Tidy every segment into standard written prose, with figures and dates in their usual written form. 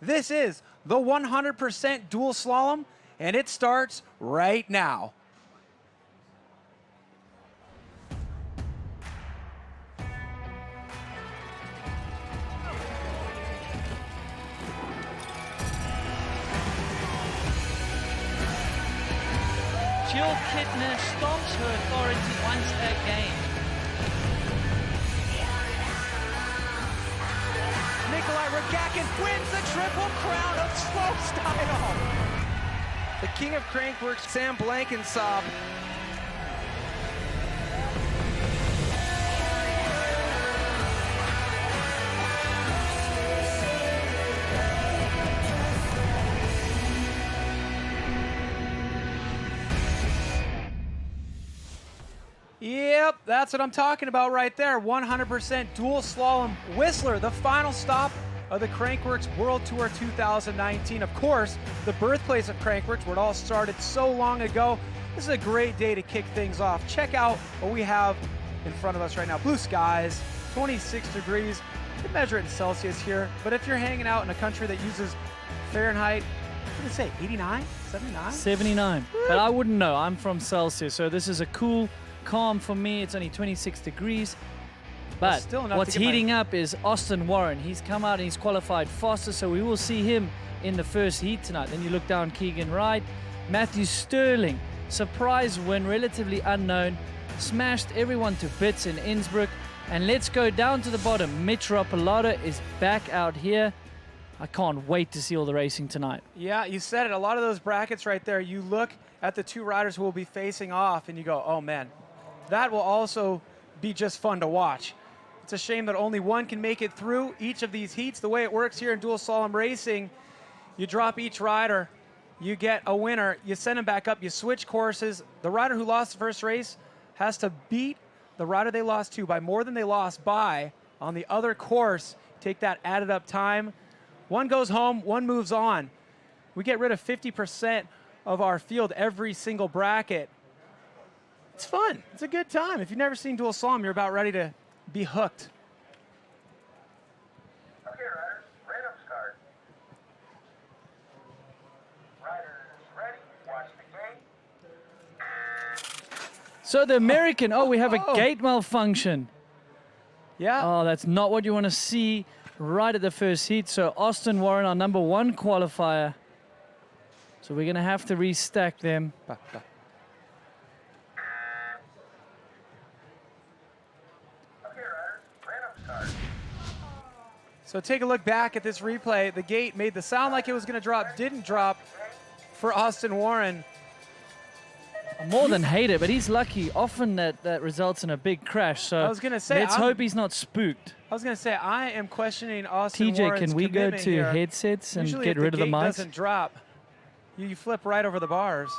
This is the 100% dual slalom, and it starts right now. Jill Kittner stomps her authority once again. Nikolai Rogakin wins the Triple Crown of slopestyle. The king of Crankworx, Sam Blankensop. Yep, that's what I'm talking about right there. 100% dual slalom Whistler, the final stop of the Crankworx World Tour 2019. Of course, the birthplace of Crankworx, where it all started so long ago. This is a great day to kick things off. Check out what we have in front of us right now. Blue skies, 26 degrees. You can measure it in Celsius here, but if you're hanging out in a country that uses Fahrenheit, what did it say, 89, 79? 79, but I wouldn't know. I'm from Celsius, so this is a cool, calm for me. It's only 26 degrees. But still enough what's to get heating up is Austin Warren. He's come out and he's qualified faster, so we will see him in the first heat tonight. Then you look down Keegan Wright, Matthew Sterling, surprise win, relatively unknown, smashed everyone to bits in Innsbruck. And let's go down to the bottom. Mitch Rapalata is back out here. I can't wait to see all the racing tonight. Yeah, you said it. A lot of those brackets right there, you look at the two riders who will be facing off and you go, oh man, that will also be just fun to watch. It's a shame that only one can make it through each of these heats. The way it works here in dual slalom racing, you drop each rider, you get a winner, you send them back up, you switch courses. The rider who lost the first race has to beat the rider they lost to by more than they lost by on the other course. Take that added up time. One goes home, one moves on. We get rid of 50% of our field every single bracket. It's fun. It's a good time. If you've never seen dual slalom, you're about ready to be hooked. Okay, riders, random start. Riders ready, watch the gate. So the American, oh, we have a gate malfunction. Yeah. Oh, that's not what you want to see right at the first heat. So Austin Warren, our #1 qualifier. So we're going to have to restack them. So take a look back at this replay. The gate made the sound like it was going to drop, didn't drop for Austin Warren. I more than hate it, but he's lucky. Often that results in a big crash. So I was going to say, let's hope he's not spooked. I was going to say, I am questioning Austin TJ, Warren's can we go commitment to here. headsets and Usually get rid of the gate mics? doesn't drop, you flip right over the bars.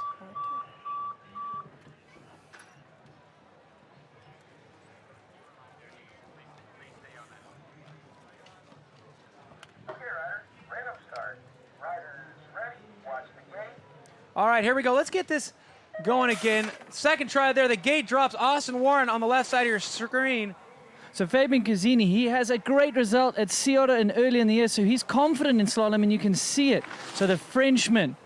All right, here we go. Let's get this going again. Second try there. The gate drops. Austin Warren on the left side of your screen. So Fabian Cazzini, he has a great result at Ciota and early in the year, so he's confident in slalom, and you can see it. So the Frenchman,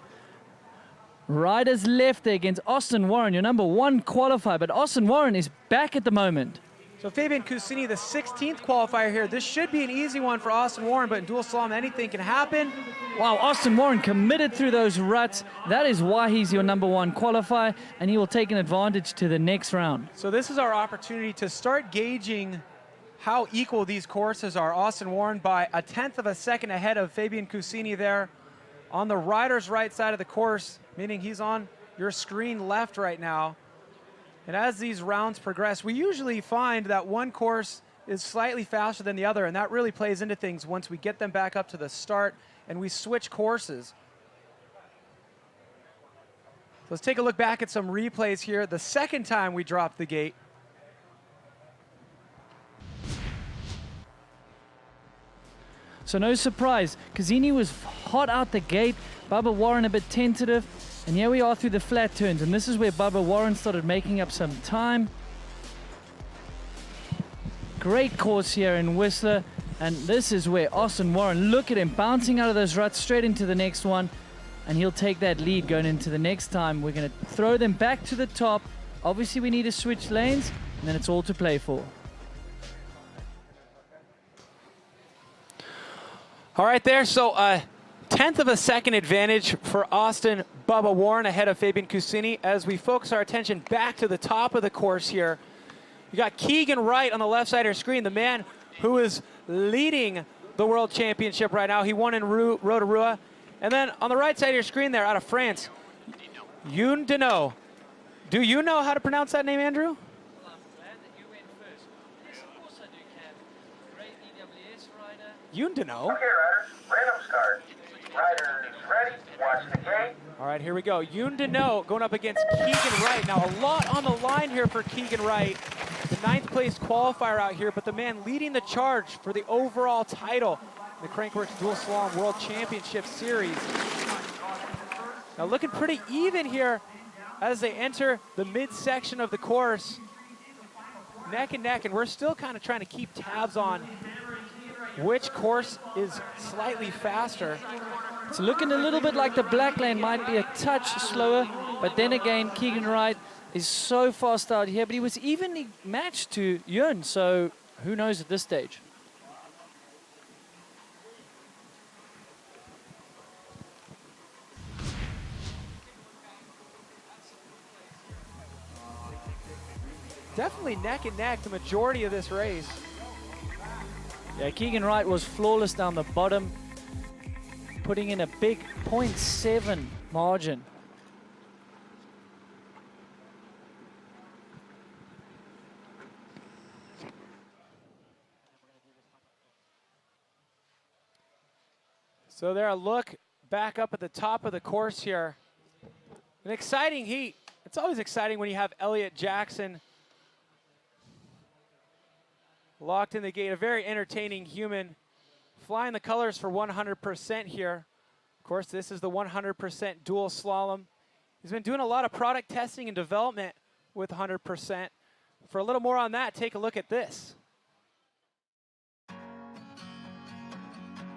riders left there against Austin Warren, your #1 qualifier, but Austin Warren is back at the moment. So Fabian Cassini, the 16th qualifier here. This should be an easy one for Austin Warren, but in dual slalom, anything can happen. Wow, Austin Warren committed through those ruts. That is why he's your #1 qualifier, and he will take an advantage to the next round. So this is our opportunity to start gauging how equal these courses are. Austin Warren by 1/10 of a second ahead of Fabian Cassini there on the rider's right side of the course, meaning he's on your screen left right now. And as these rounds progress, we usually find that one course is slightly faster than the other, and that really plays into things once we get them back up to the start and we switch courses. So let's take a look back at some replays here. The second time we dropped the gate. So no surprise, Cazzini was hot out the gate, Bubba Warren a bit tentative, and here we are through the flat turns, and this is where Bubba Warren started making up some time. Great course here in Whistler. And this is where Austin Warren, look at him bouncing out of those ruts straight into the next one. And he'll take that lead going into the next time. We're going to throw them back to the top. Obviously, we need to switch lanes, and then it's all to play for. All right there, so a 10th of a second advantage for Austin Bubba Warren ahead of Fabian Cusini as we focus our attention back to the top of the course here. You got Keegan Wright on the left side of your screen, the man who is leading the World Championship right now. He won in Rotorua. And then on the right side of your screen there, out of France, Youn Deneau. Do you know how to pronounce that name, Andrew? Well, I'm glad that you went first. Yes, of course I do, Cam. Great EWS rider. Youn Deneau. Okay, riders, random start. Riders ready, watch the gate. All right, here we go. Youn Deneau going up against Keegan Wright. Now, a lot on the line here for Keegan Wright. The 9th place qualifier out here, but the man leading the charge for the overall title in the Crankworx Dual Slalom World Championship Series. Now, looking pretty even here as they enter the midsection of the course. Neck and neck, and we're still kind of trying to keep tabs on which course is slightly faster. It's looking a little bit like the black lane might be a touch slower, but then again, Keegan Wright is so fast out here, but he was evenly matched to Youn, so who knows at this stage. Definitely neck and neck the majority of this race. Yeah, Keegan Wright was flawless down the bottom, putting in a big 0.7 margin. So there, a look back up at the top of the course here. An exciting heat. It's always exciting when you have Elliott Jackson locked in the gate. A very entertaining human, flying the colors for 100% here. Of course, this is the 100% dual slalom. He's been doing a lot of product testing and development with 100%. For a little more on that, take a look at this.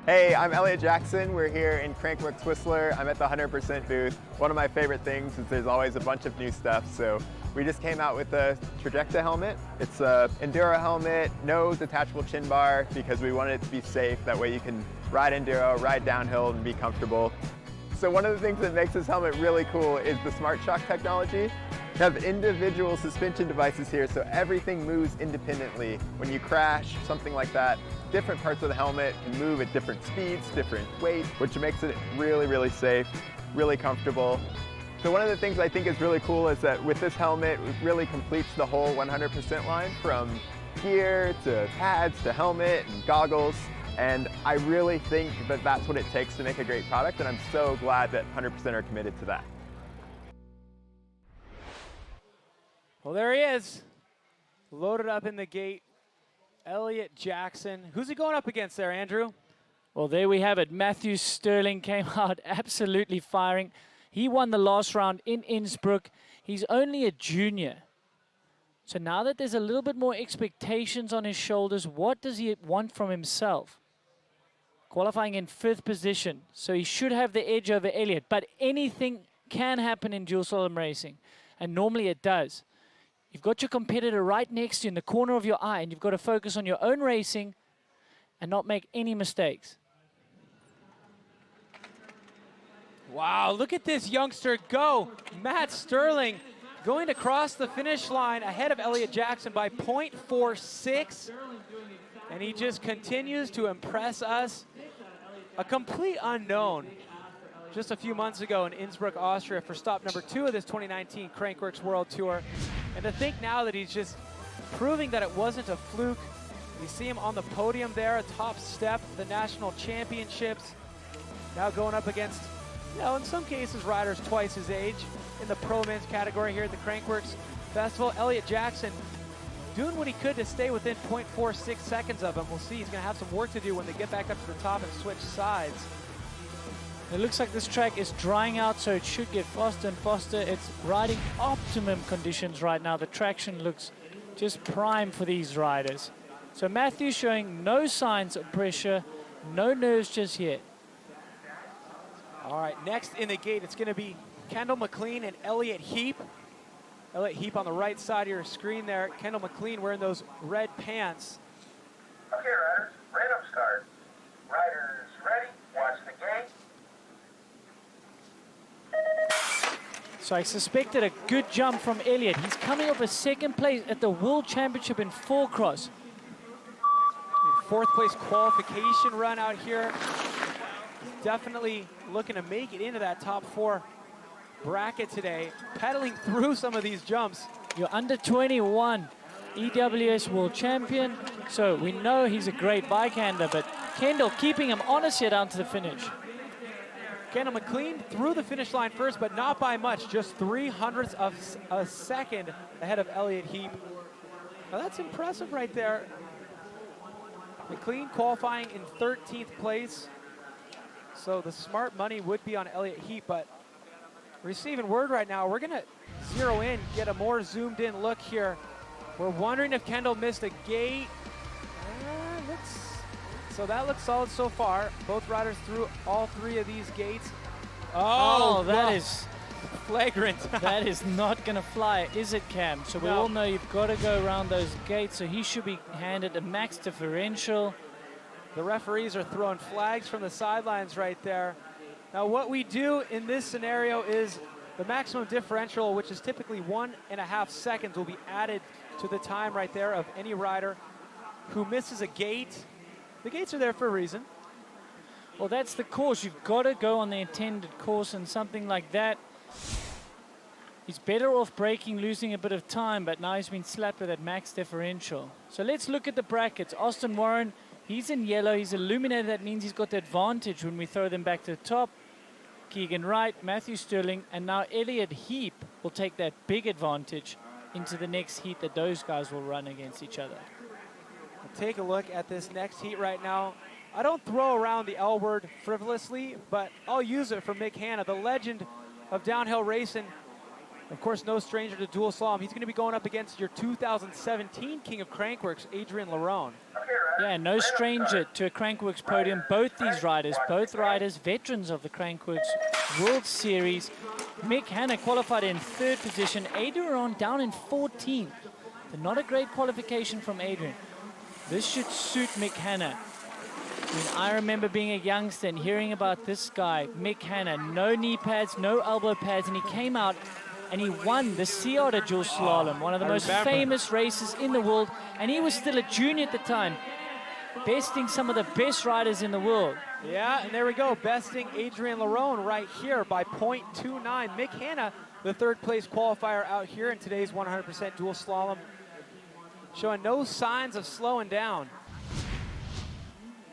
Hey, I'm Elliott Jackson. We're here in Crankworx Whistler. I'm at the 100% booth. One of my favorite things is there's always a bunch of new stuff. So we just came out with the Trajecta helmet. It's a Enduro helmet, no detachable chin bar because we wanted it to be safe. That way you can ride Enduro, ride downhill and be comfortable. So one of the things that makes this helmet really cool is the Smart Shock technology. We have individual suspension devices here, so everything moves independently. When you crash, something like that, different parts of the helmet can move at different speeds, different weights, which makes it really, really safe, really comfortable. So one of the things I think is really cool is that with this helmet, it really completes the whole 100% line, from gear to pads to helmet and goggles. And I really think that that's what it takes to make a great product, and I'm so glad that 100% are committed to that. Well, there he is, loaded up in the gate, Elliott Jackson. Who's he going up against there, Andrew? Well, there we have it. Matthew Sterling came out absolutely firing. He won the last round in Innsbruck. He's only a junior. So now that there's a little bit more expectations on his shoulders, what does he want from himself? Qualifying in 5th position, so he should have the edge over Elliott. But anything can happen in dual slalom racing, and normally it does. You've got your competitor right next to you in the corner of your eye, and you've got to focus on your own racing and not make any mistakes. Wow, look at this youngster go. Matt Sterling going to cross the finish line ahead of Elliott Jackson by 0.46. And he just continues to impress us. A complete unknown just a few months ago in Innsbruck, Austria for stop number 2 of this 2019 Crankworx World Tour. And to think now that he's just proving that it wasn't a fluke. You see him on the podium there, a top step of the national championships. Now going up against, you know, in some cases, riders twice his age in the pro men's category here at the Crankworx Festival. Elliott Jackson doing what he could to stay within 0.46 seconds of him. We'll see. He's going to have some work to do when they get back up to the top and switch sides. It looks like this track is drying out, so it should get faster and faster. It's riding optimum conditions right now. The traction looks just prime for these riders. So Matthew showing no signs of pressure, no nerves just yet. All right, next in the gate, it's going to be Kendall McLean and Elliott Heap. Elliott Heap on the right side of your screen there. Kendall McLean wearing those red pants. Okay, riders, random start. Riders ready, watch the gate. So I suspected a good jump from Elliott. He's coming off a second place at the World Championship in 4-cross. Fourth place qualification run out here. Definitely looking to make it into that top 4 bracket today. Pedaling through some of these jumps. You're under 21 EWS World Champion, so we know he's a great bike handler, but Kendall keeping him honest here down to the finish. Kendall McLean through the finish line first, but not by much, just 0.03 of a second ahead of Elliott Heap. Now that's impressive right there. McLean qualifying in 13th place. So the smart money would be on Elliott Heap, but receiving word right now, we're gonna zero in, get a more zoomed in look here. We're wondering if Kendall missed a gate. So that looks solid so far. Both riders through all 3 of these gates. Oh, that is flagrant. that is not gonna fly, is it, Cam? So we all know you've got to go around those gates, so he should be handed a max differential. The referees are throwing flags from the sidelines right there. Now what we do in this scenario is the maximum differential, which is typically 1.5 seconds, will be added to the time right there of any rider who misses a gate. The gates are there for a reason. Well, that's the course. You've got to go on the intended course, and something like that, he's better off braking, losing a bit of time, but now he's been slapped with that max differential. So let's look at the brackets. Austin Warren, he's in yellow. He's illuminated. That means he's got the advantage when we throw them back to the top. Keegan Wright, Matthew Sterling, and now Elliott Heap will take that big advantage into the next heat that those guys will run against each other. Take a look at this next heat right now. I don't throw around the L word frivolously, but I'll use it for Mick Hanna, the legend of downhill racing. Of course, no stranger to dual slalom. He's going to be going up against your 2017 King of Crankworx, Adrian Larone. Yeah, no stranger to a Crankworx podium. Both these riders, veterans of the Crankworx World Series. Mick Hanna qualified in 3rd position. Adrian down in 14th. But not a great qualification from Adrian. This should suit Mick Hanna. I mean, I remember being a youngster and hearing about this guy, Mick Hanna. No knee pads, no elbow pads, and he came out and he won the Sea Otter Dual Slalom, one of the most famous races in the world, and he was still a junior at the time, besting some of the best riders in the world. Yeah, and there we go, besting Adrian Larone right here by 0.29. Mick Hanna, the 3rd place qualifier out here in today's 100% dual slalom, showing no signs of slowing down.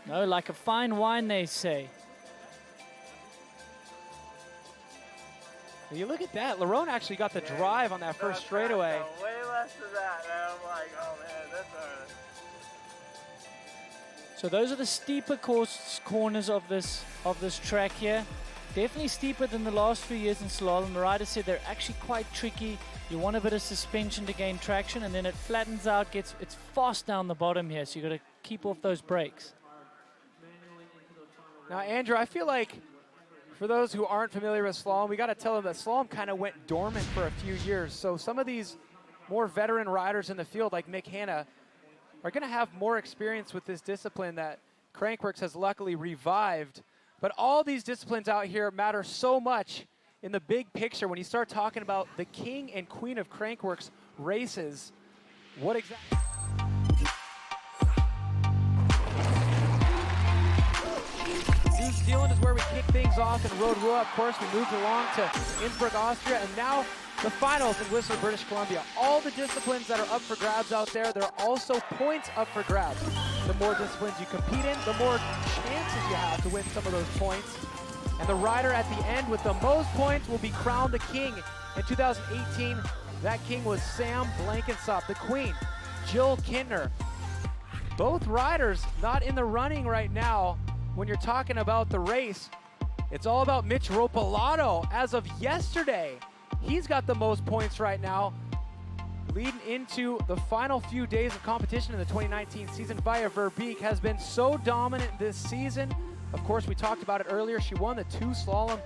No, like a fine wine, they say. You look at that. Larone actually got the drive on that first straightaway. Way less than that, man. I'm like, oh man, that's hard. So those are the steeper corners of this track here. Definitely steeper than the last few years in slalom. The rider said they're actually quite tricky. You want a bit of suspension to gain traction, and then it flattens out, it's fast down the bottom here, so you got to keep off those brakes. Now, Andrew, I feel like for those who aren't familiar with slalom, we got to tell them that slalom kind of went dormant for a few years. So some of these more veteran riders in the field, like Mick Hanna, are going to have more experience with this discipline that Crankworx has luckily revived. But all these disciplines out here matter so much in the big picture when you start talking about the king and queen of Crankworx races. What exactly? New Zealand is where we kick things off in Road Rua. Of course, we moved along to Innsbruck, Austria, and now the finals in Whistler, British Columbia. All the disciplines that are up for grabs out there, there are also points up for grabs. The more disciplines you compete in, the more chances you have to win some of those points. And the rider at the end with the most points will be crowned the king. In 2018, that king was Sam Blankensop. The queen, Jill Kindner. Both riders not in the running right now. When you're talking about the race, it's all about Mitch Ropalato. As of yesterday, he's got the most points right now, leading into the final few days of competition in the 2019 season. Via Verbeek has been so dominant this season. Of course, we talked about it earlier. She won the 2 slalom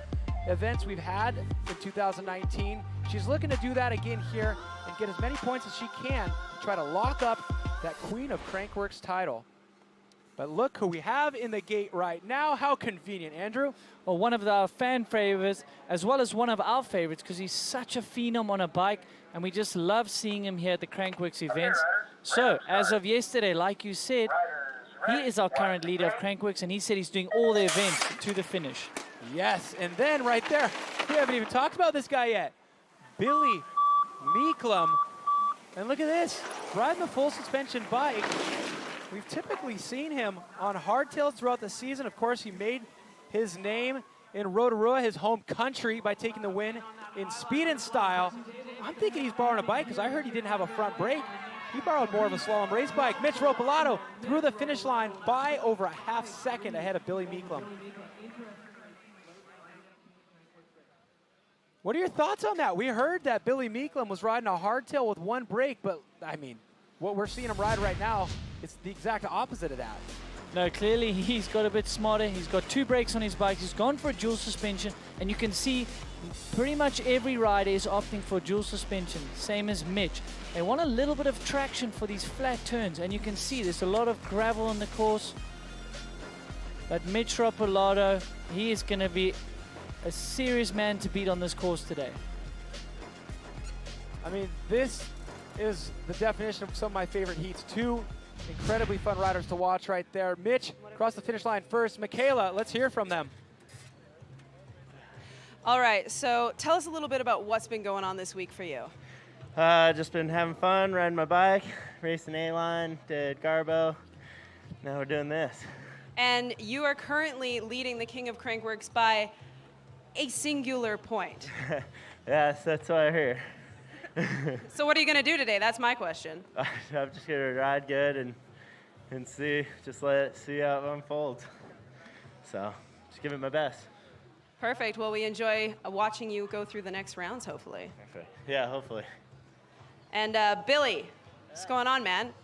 events we've had in 2019. She's looking to do that again here and get as many points as she can to try to lock up that Queen of Crankworx title. But look who we have in the gate right now. How convenient, Andrew. Well, one of our fan favorites, as well as one of our favorites, because he's such a phenom on a bike, and we just love seeing him here at the Crankworx events. So, as of yesterday, like you said, he is our current leader of Crankworx, and he said he's doing all the events to the finish. Yes, and then right there, we haven't even talked about this guy yet. Billy Meeklum. And look at this, riding the full suspension bike. We've typically seen him on hardtails throughout the season. Of course, he made his name in Rotorua, his home country, by taking the win in speed and style. I'm thinking he's borrowing a bike because I heard he didn't have a front brake. He borrowed more of a slalom race bike. Mitch Ropalato through the finish line by over a half second ahead of Billy Meeklum. What are your thoughts on that? We heard that Billy Meeklum was riding a hardtail with 1 brake, but I mean, what we're seeing him ride right now, it's the exact opposite of that. No, clearly he's got a bit smarter. He's got 2 brakes on his bike. He's gone for a dual suspension, and you can see pretty much every rider is opting for dual suspension, same as Mitch. They want a little bit of traction for these flat turns, and you can see there's a lot of gravel on the course. But Mitch Ropalato, he is going to be a serious man to beat on this course today. I mean, this is the definition of some of my favorite heats. 2 incredibly fun riders to watch right there. Mitch across the finish line first. Michaela, let's hear from them. All right, so tell us a little bit about what's been going on this week for you. Just been having fun, riding my bike, racing A-line, did Garbo. Now we're doing this. And you are currently leading the King of Crankworx by a singular point. Yes, that's what I hear. So what are you going to do today? That's my question. I'm just going to ride good and see, just see how it unfolds. So, just give it my best. Perfect. Well, we enjoy watching you go through the next rounds, hopefully. Perfect. Yeah, hopefully. And Billy, what's going on, man?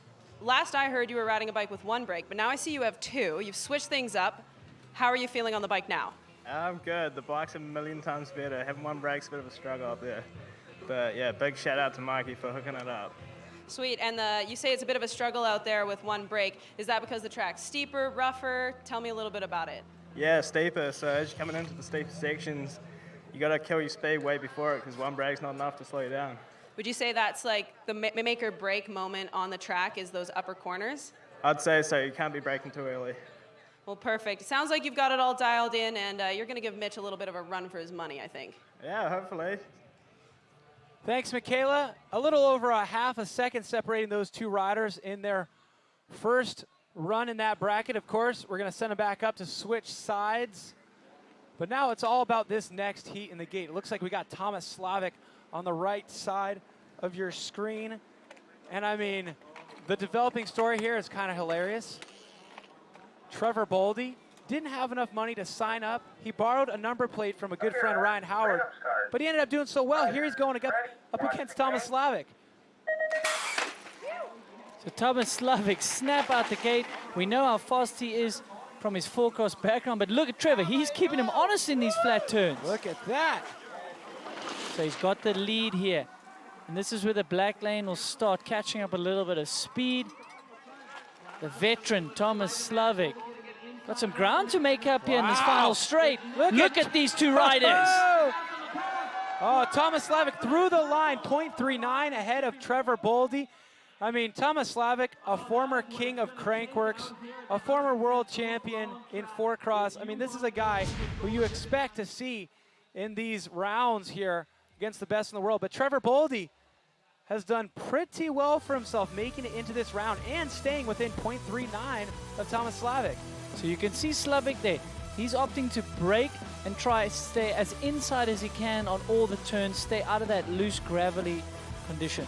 Last I heard you were riding a bike with 1 brake, but now I see you have 2. You've switched things up. How are you feeling on the bike now? I'm good. The bike's a million times better. Having 1 brake's a bit of a struggle up there. But yeah, big shout out to Mikey for hooking it up. Sweet. And you say it's a bit of a struggle out there with 1 brake. Is that because the track's steeper, rougher? Tell me a little bit about it. Yeah, steeper. So as you're coming into the steeper sections, you got to kill your speed way before it because 1 brake's not enough to slow you down. Would you say that's like the make or break moment on the track is those upper corners? I'd say so. You can't be braking too early. Well, perfect. Sounds like you've got it all dialed in, and you're going to give Mitch a little bit of a run for his money, I think. Yeah, hopefully. Thanks, Michaela. A little over a half a second separating those 2 riders in their first run in that bracket. Of course, we're going to send them back up to switch sides. But now it's all about this next heat in the gate. It looks like we got Thomas Slavic on the right side of your screen. And I mean, the developing story here is kind of hilarious. Trevor Boldy didn't have enough money to sign up. He borrowed a number plate from a good friend, Ryan Howard, but he ended up doing so well. Here he's going up against Thomas Slavic. So Thomas Slavic snap out the gate. We know how fast he is from his forecast background, but look at Trevor. He's keeping him honest in these flat turns. Look at that. So he's got the lead here. And this is where the black lane will start catching up a little bit of speed. The veteran, Thomas Slavic. Got some ground to make up here in this final straight. Look at these 2 riders. Oh, Thomas Slavic through the line, 0.39 ahead of Trevor Boldy. I mean, Thomas Slavic, a former king of Crankworx, a former world champion in 4-cross. I mean, this is a guy who you expect to see in these rounds here against the best in the world. But Trevor Boldy has done pretty well for himself, making it into this round and staying within 0.39 of Thomas Slavic. So you can see Slavic there. He's opting to brake and try to stay as inside as he can on all the turns, stay out of that loose, gravelly condition.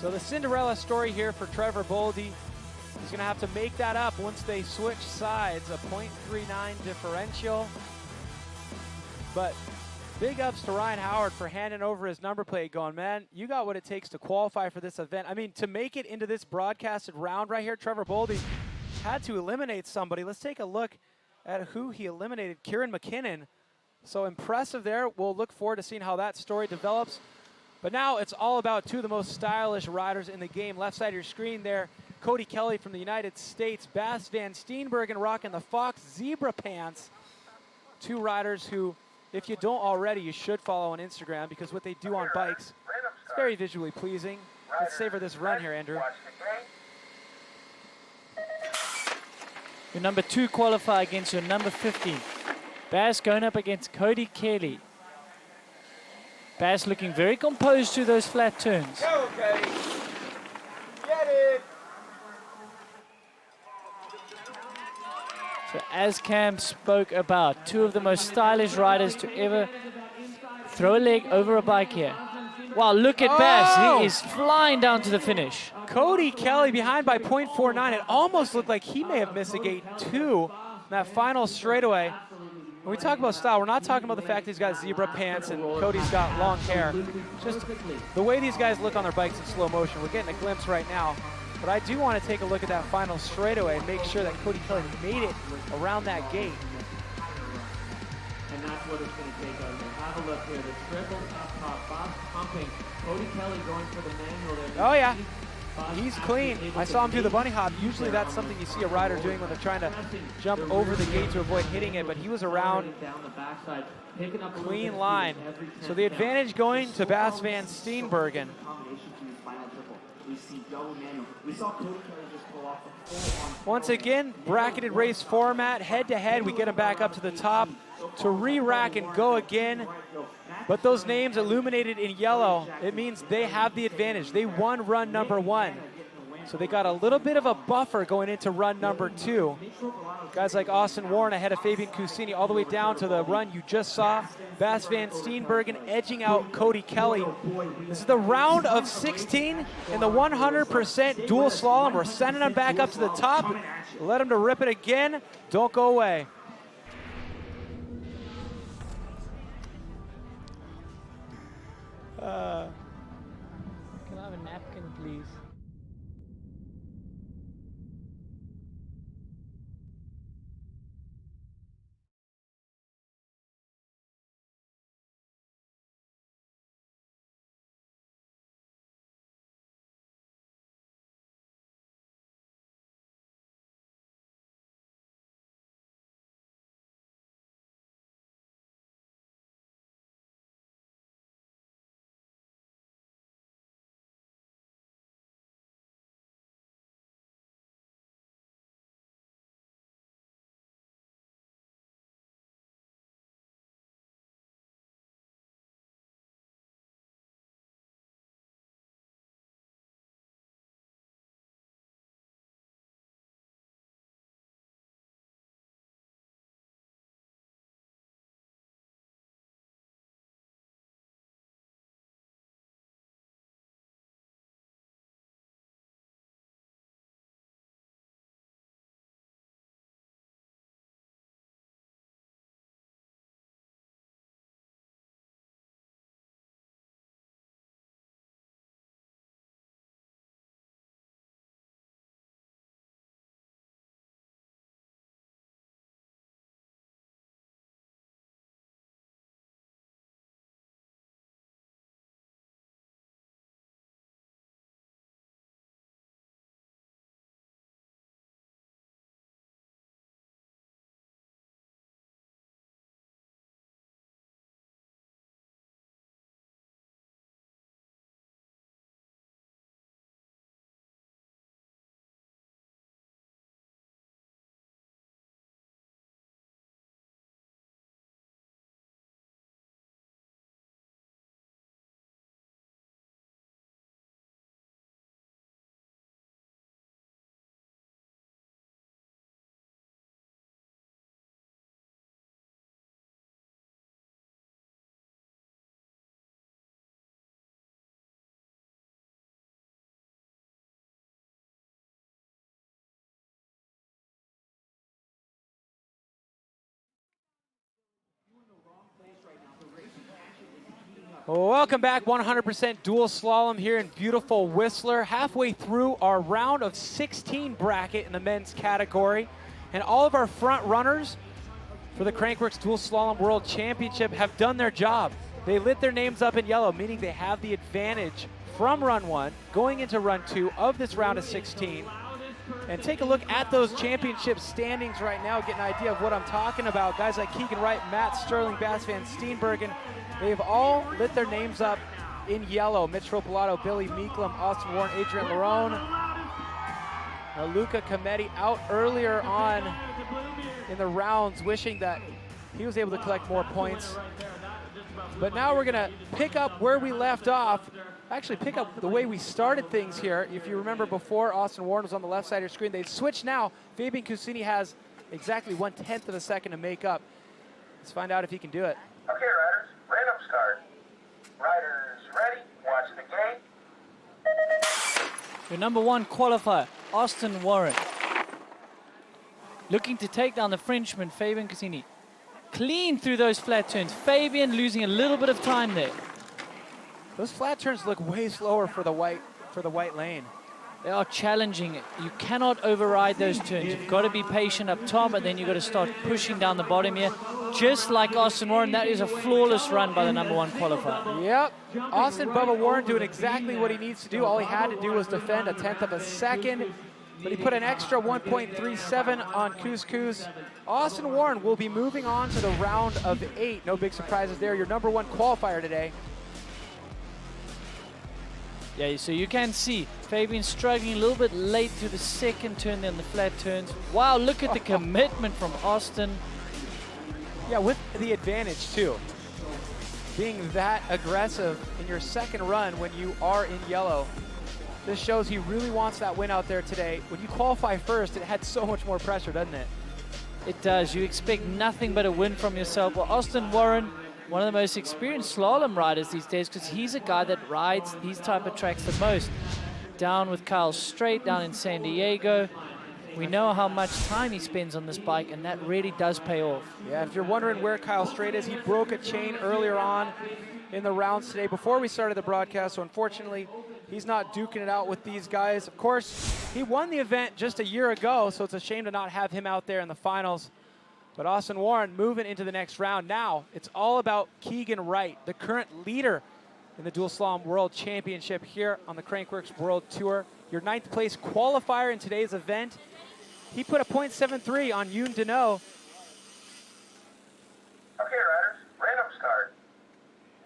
So the Cinderella story here for Trevor Boldy. He's going to have to make that up once they switch sides, a 0.39 differential. But Big ups to Ryan Howard for handing over his number plate going, man, you got what it takes to qualify for this event. I mean, to make it into this broadcasted round right here, Trevor Boldy had to eliminate somebody. Let's take a look at who he eliminated, Kieran McKinnon. So impressive there. We'll look forward to seeing how that story develops. But now it's all about two of the most stylish riders in the game. Left side of your screen there, Cody Kelly from the United States, Bas Van Steenbergen rocking the Fox Zebra pants. Two riders who, if you don't already, you should follow on Instagram because what they do on bikes, it's very visually pleasing. Let's savor this run here, Andrew. Your number 2 qualifier against your number 15. Bas going up against Cody Kelly. Bas looking very composed to those flat turns. Go, Cody. Get it. So as Cam spoke about, two of the most stylish riders to ever throw a leg over a bike here. Wow, look at Bas. He is flying down to the finish. Cody Kelly behind by 0.49. It almost looked like he may have missed a gate 2 in that final straightaway. When we talk about style, we're not talking about the fact that he's got zebra pants and Cody's got long hair. Just the way these guys look on their bikes in slow motion. We're getting a glimpse right now. But I do want to take a look at that final straightaway and make sure that Cody Kelly made it around that gate. And that's what it's going to take out there. Have a look here. The triple F-top, Bob pumping. Cody Kelly going for the manual there. Oh, yeah. He's clean. I saw him do the bunny hop. Usually that's something you see a rider doing when they're trying to jump over the gate to avoid hitting it, but he was around clean line. So the advantage going to Bas Van Steenbergen. Once again, bracketed race format, head-to-head. We get them back up to the top to re-rack and go again. But those names illuminated in yellow, it means they have the advantage. They won run number 1. So they got a little bit of a buffer going into run number 2. Guys like Austin Warren ahead of Fabian Cusini all the way down to the run you just saw. Bas Van Steenbergen edging out Cody Kelly. This is the round of 16 in the 100% dual slalom. We're sending them back up to the top. Let them to rip it again. Don't go away. Can I have a napkin, please? Welcome back, 100% dual slalom here in beautiful Whistler. Halfway through our round of 16 bracket in the men's category. And all of our front runners for the Crankworx Dual Slalom World Championship have done their job. They lit their names up in yellow, meaning they have the advantage from run 1 going into run 2 of this round of 16. And take a look at those championship standings right now, get an idea of what I'm talking about. Guys like Keegan Wright, Matt Sterling, Bas van Steenbergen, they've all lit their names up in yellow. Mitch Ropolato, Billy Meeklum, Austin Warren, Adrian Larone. Luca Cometti out earlier on in the rounds, wishing that he was able to collect more points. But now we're gonna pick up where we left off. Actually pick up the way we started things here. If you remember before, Austin Warren was on the left side of your screen. They've switched now. Fabian Cusini has exactly 1/10 of a second to make up. Let's find out if he can do it. Okay, riders, random start. Riders ready, watch the gate. Your number 1 qualifier, Austin Warren. Looking to take down the Frenchman, Fabian Cusini. Clean through those flat turns. Fabian losing a little bit of time there. Those flat turns look way slower for the white lane. They are challenging it. You cannot override those turns. You've got to be patient up top, and then you've got to start pushing down the bottom here. Just like Austin Warren, that is a flawless run by the number 1 qualifier. Yep, Austin Bubba Warren doing exactly what he needs to do. All he had to do was defend 1/10 of a second, but he put an extra 1.37 on Couscous. Austin Warren will be moving on to the round of 8. No big surprises there. Your number 1 qualifier today. Yeah, so you can see Fabian struggling a little bit late through the second turn there on the flat turns. Wow, look at the commitment from Austin. Yeah, with the advantage too. Being that aggressive in your second run when you are in yellow. This shows he really wants that win out there today. When you qualify first, it had so much more pressure, doesn't it? It does. You expect nothing but a win from yourself. Well, Austin Warren, one of the most experienced slalom riders these days, because he's a guy that rides these type of tracks the most. Down with Kyle Strait, down in San Diego. We know how much time he spends on this bike, and that really does pay off. Yeah, if you're wondering where Kyle Strait is, he broke a chain earlier on in the rounds today before we started the broadcast, so unfortunately, he's not duking it out with these guys. Of course, he won the event just a year ago, so it's a shame to not have him out there in the finals. But Austin Warren moving into the next round. Now, it's all about Keegan Wright, the current leader in the Dual Slalom World Championship here on the Crankworx World Tour. Your 9th place qualifier in today's event. He put a .73 on Yoon Deneau. Okay, riders, random start.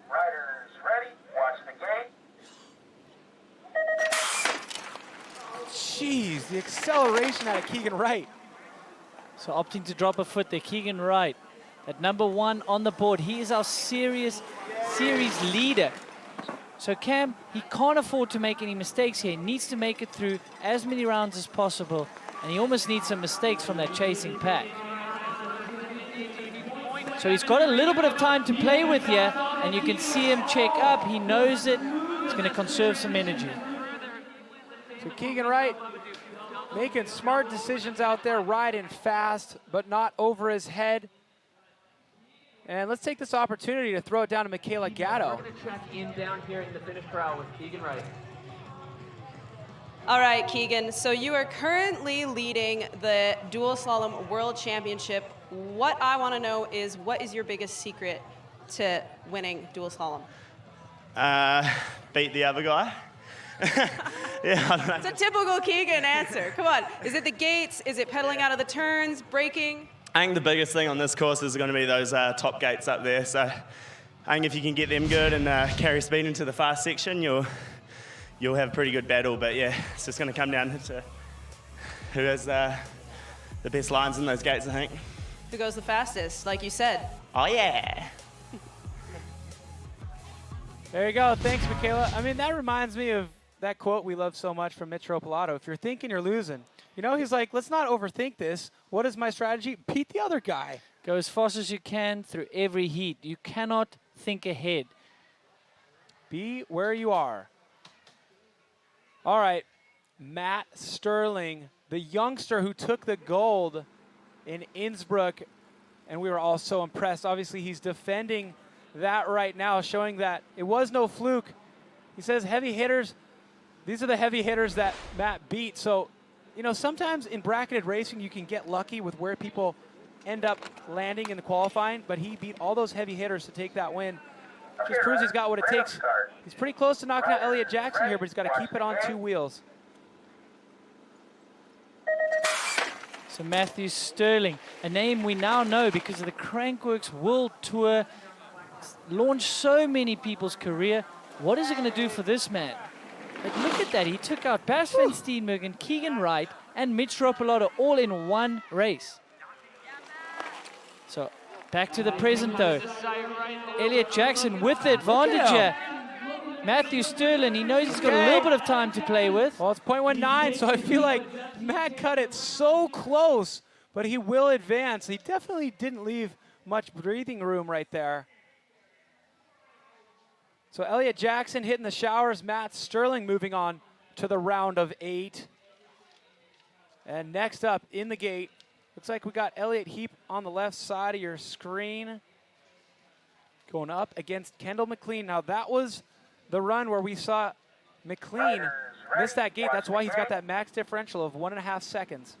Riders ready, watch the gate. Jeez, the acceleration out of Keegan Wright. So opting to drop a foot there, Keegan Wright at number 1 on the board. He is our series leader. So Cam, he can't afford to make any mistakes here. He needs to make it through as many rounds as possible, and he almost needs some mistakes from that chasing pack. So he's got a little bit of time to play with here, and you can see him check up. He knows it. He's going to conserve some energy. So Keegan Wright making smart decisions out there, riding fast, but not over his head. And let's take this opportunity to throw it down to Michaela Gatto. We're going to check in down here in the finish corral with Keegan Wright. All right, Keegan, so you are currently leading the Dual Slalom World Championship. What I want to know is, what is your biggest secret to winning Dual Slalom? Beat the other guy. Yeah, I don't know. It's a typical Keegan answer. Come on. Is it the gates? Is it pedaling out of the turns, braking? I think the biggest thing on this course is going to be those top gates up there. So I think if you can get them good and carry speed into the fast section, you'll have a pretty good battle. But yeah, it's just going to come down to who has the best lines in those gates, I think. Who goes the fastest, like you said? Oh, yeah. There you go. Thanks, Michaela. I mean, that reminds me of that quote we love so much from Mitch Ropolato. If you're thinking you're losing, you know, he's like, let's not overthink this. What is my strategy? Beat the other guy. Go as fast as you can through every heat. You cannot think ahead. Be where you are. All right, Matt Sterling, the youngster who took the gold in Innsbruck, and we were all so impressed. Obviously, he's defending that right now, showing that it was no fluke. He says heavy hitters, these are the heavy hitters that Matt beat. So, you know, sometimes in bracketed racing, you can get lucky with where people end up landing in the qualifying, but he beat all those heavy hitters to take that win. Just proves he's got what it takes. He's pretty close to knocking out Elliott Jackson here, but he's got to keep it on 2 wheels. So Matthew Sterling, a name we now know because of the Crankworx World Tour, launched so many people's career. What is it going to do for this man? But look at that, he took out Bas van Steenbergen, Keegan Wright, and Mitch Ropolato all in one race. So back to the present though. Elliott Jackson with the advantage here. Matthew Sterling, he knows he's got a little bit of time to play with. Well, it's 0.19, so I feel like Matt cut it so close, but he will advance. He definitely didn't leave much breathing room right there. So Elliott Jackson hitting the showers, Matt Sterling moving on to the round of 8. And next up in the gate, looks like we got Elliott Heap on the left side of your screen. Going up against Kendall McLean. Now that was the run where we saw McLean miss that gate. That's why he's got that max differential of 1.5 seconds.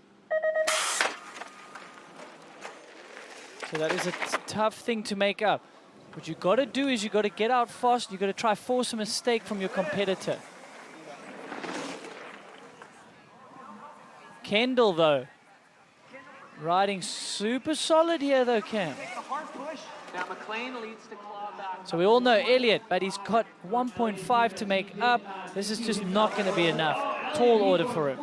So that is a tough thing to make up. What you got to do is you got to get out fast. You got to try force a mistake from your competitor. Kendall though, riding super solid here though, Cam. Now McLean leads to claw back. So we all know Elliott, but he's got 1.5 to make up. This is just not going to be enough. Tall order for him.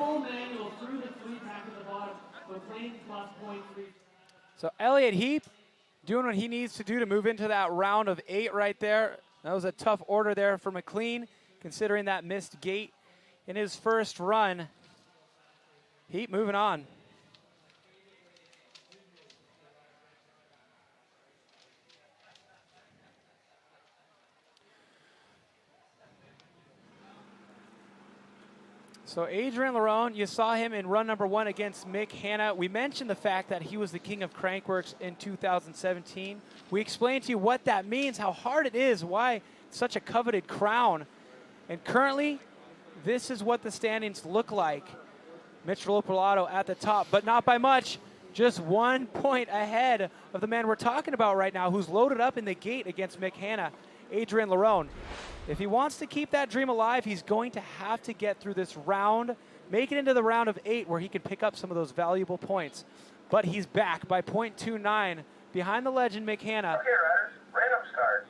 So Elliott Heap doing what he needs to do to move into that round of 8 right there. That was a tough order there for McLean, considering that missed gate in his first run. Heap moving on. So Adrian Larone, you saw him in run number 1 against Mick Hanna. We mentioned the fact that he was the king of Crankworx in 2017. We explained to you what that means, how hard it is, why it's such a coveted crown. And currently, this is what the standings look like. Mitch Ropolato at the top, but not by much. Just 1 point ahead of the man we're talking about right now, who's loaded up in the gate against Mick Hanna, Adrian Larone. If he wants to keep that dream alive, he's going to have to get through this round, make it into the round of 8 where he can pick up some of those valuable points. But he's back by 0.29 behind the legend Mick Hanna. Okay, riders, random start.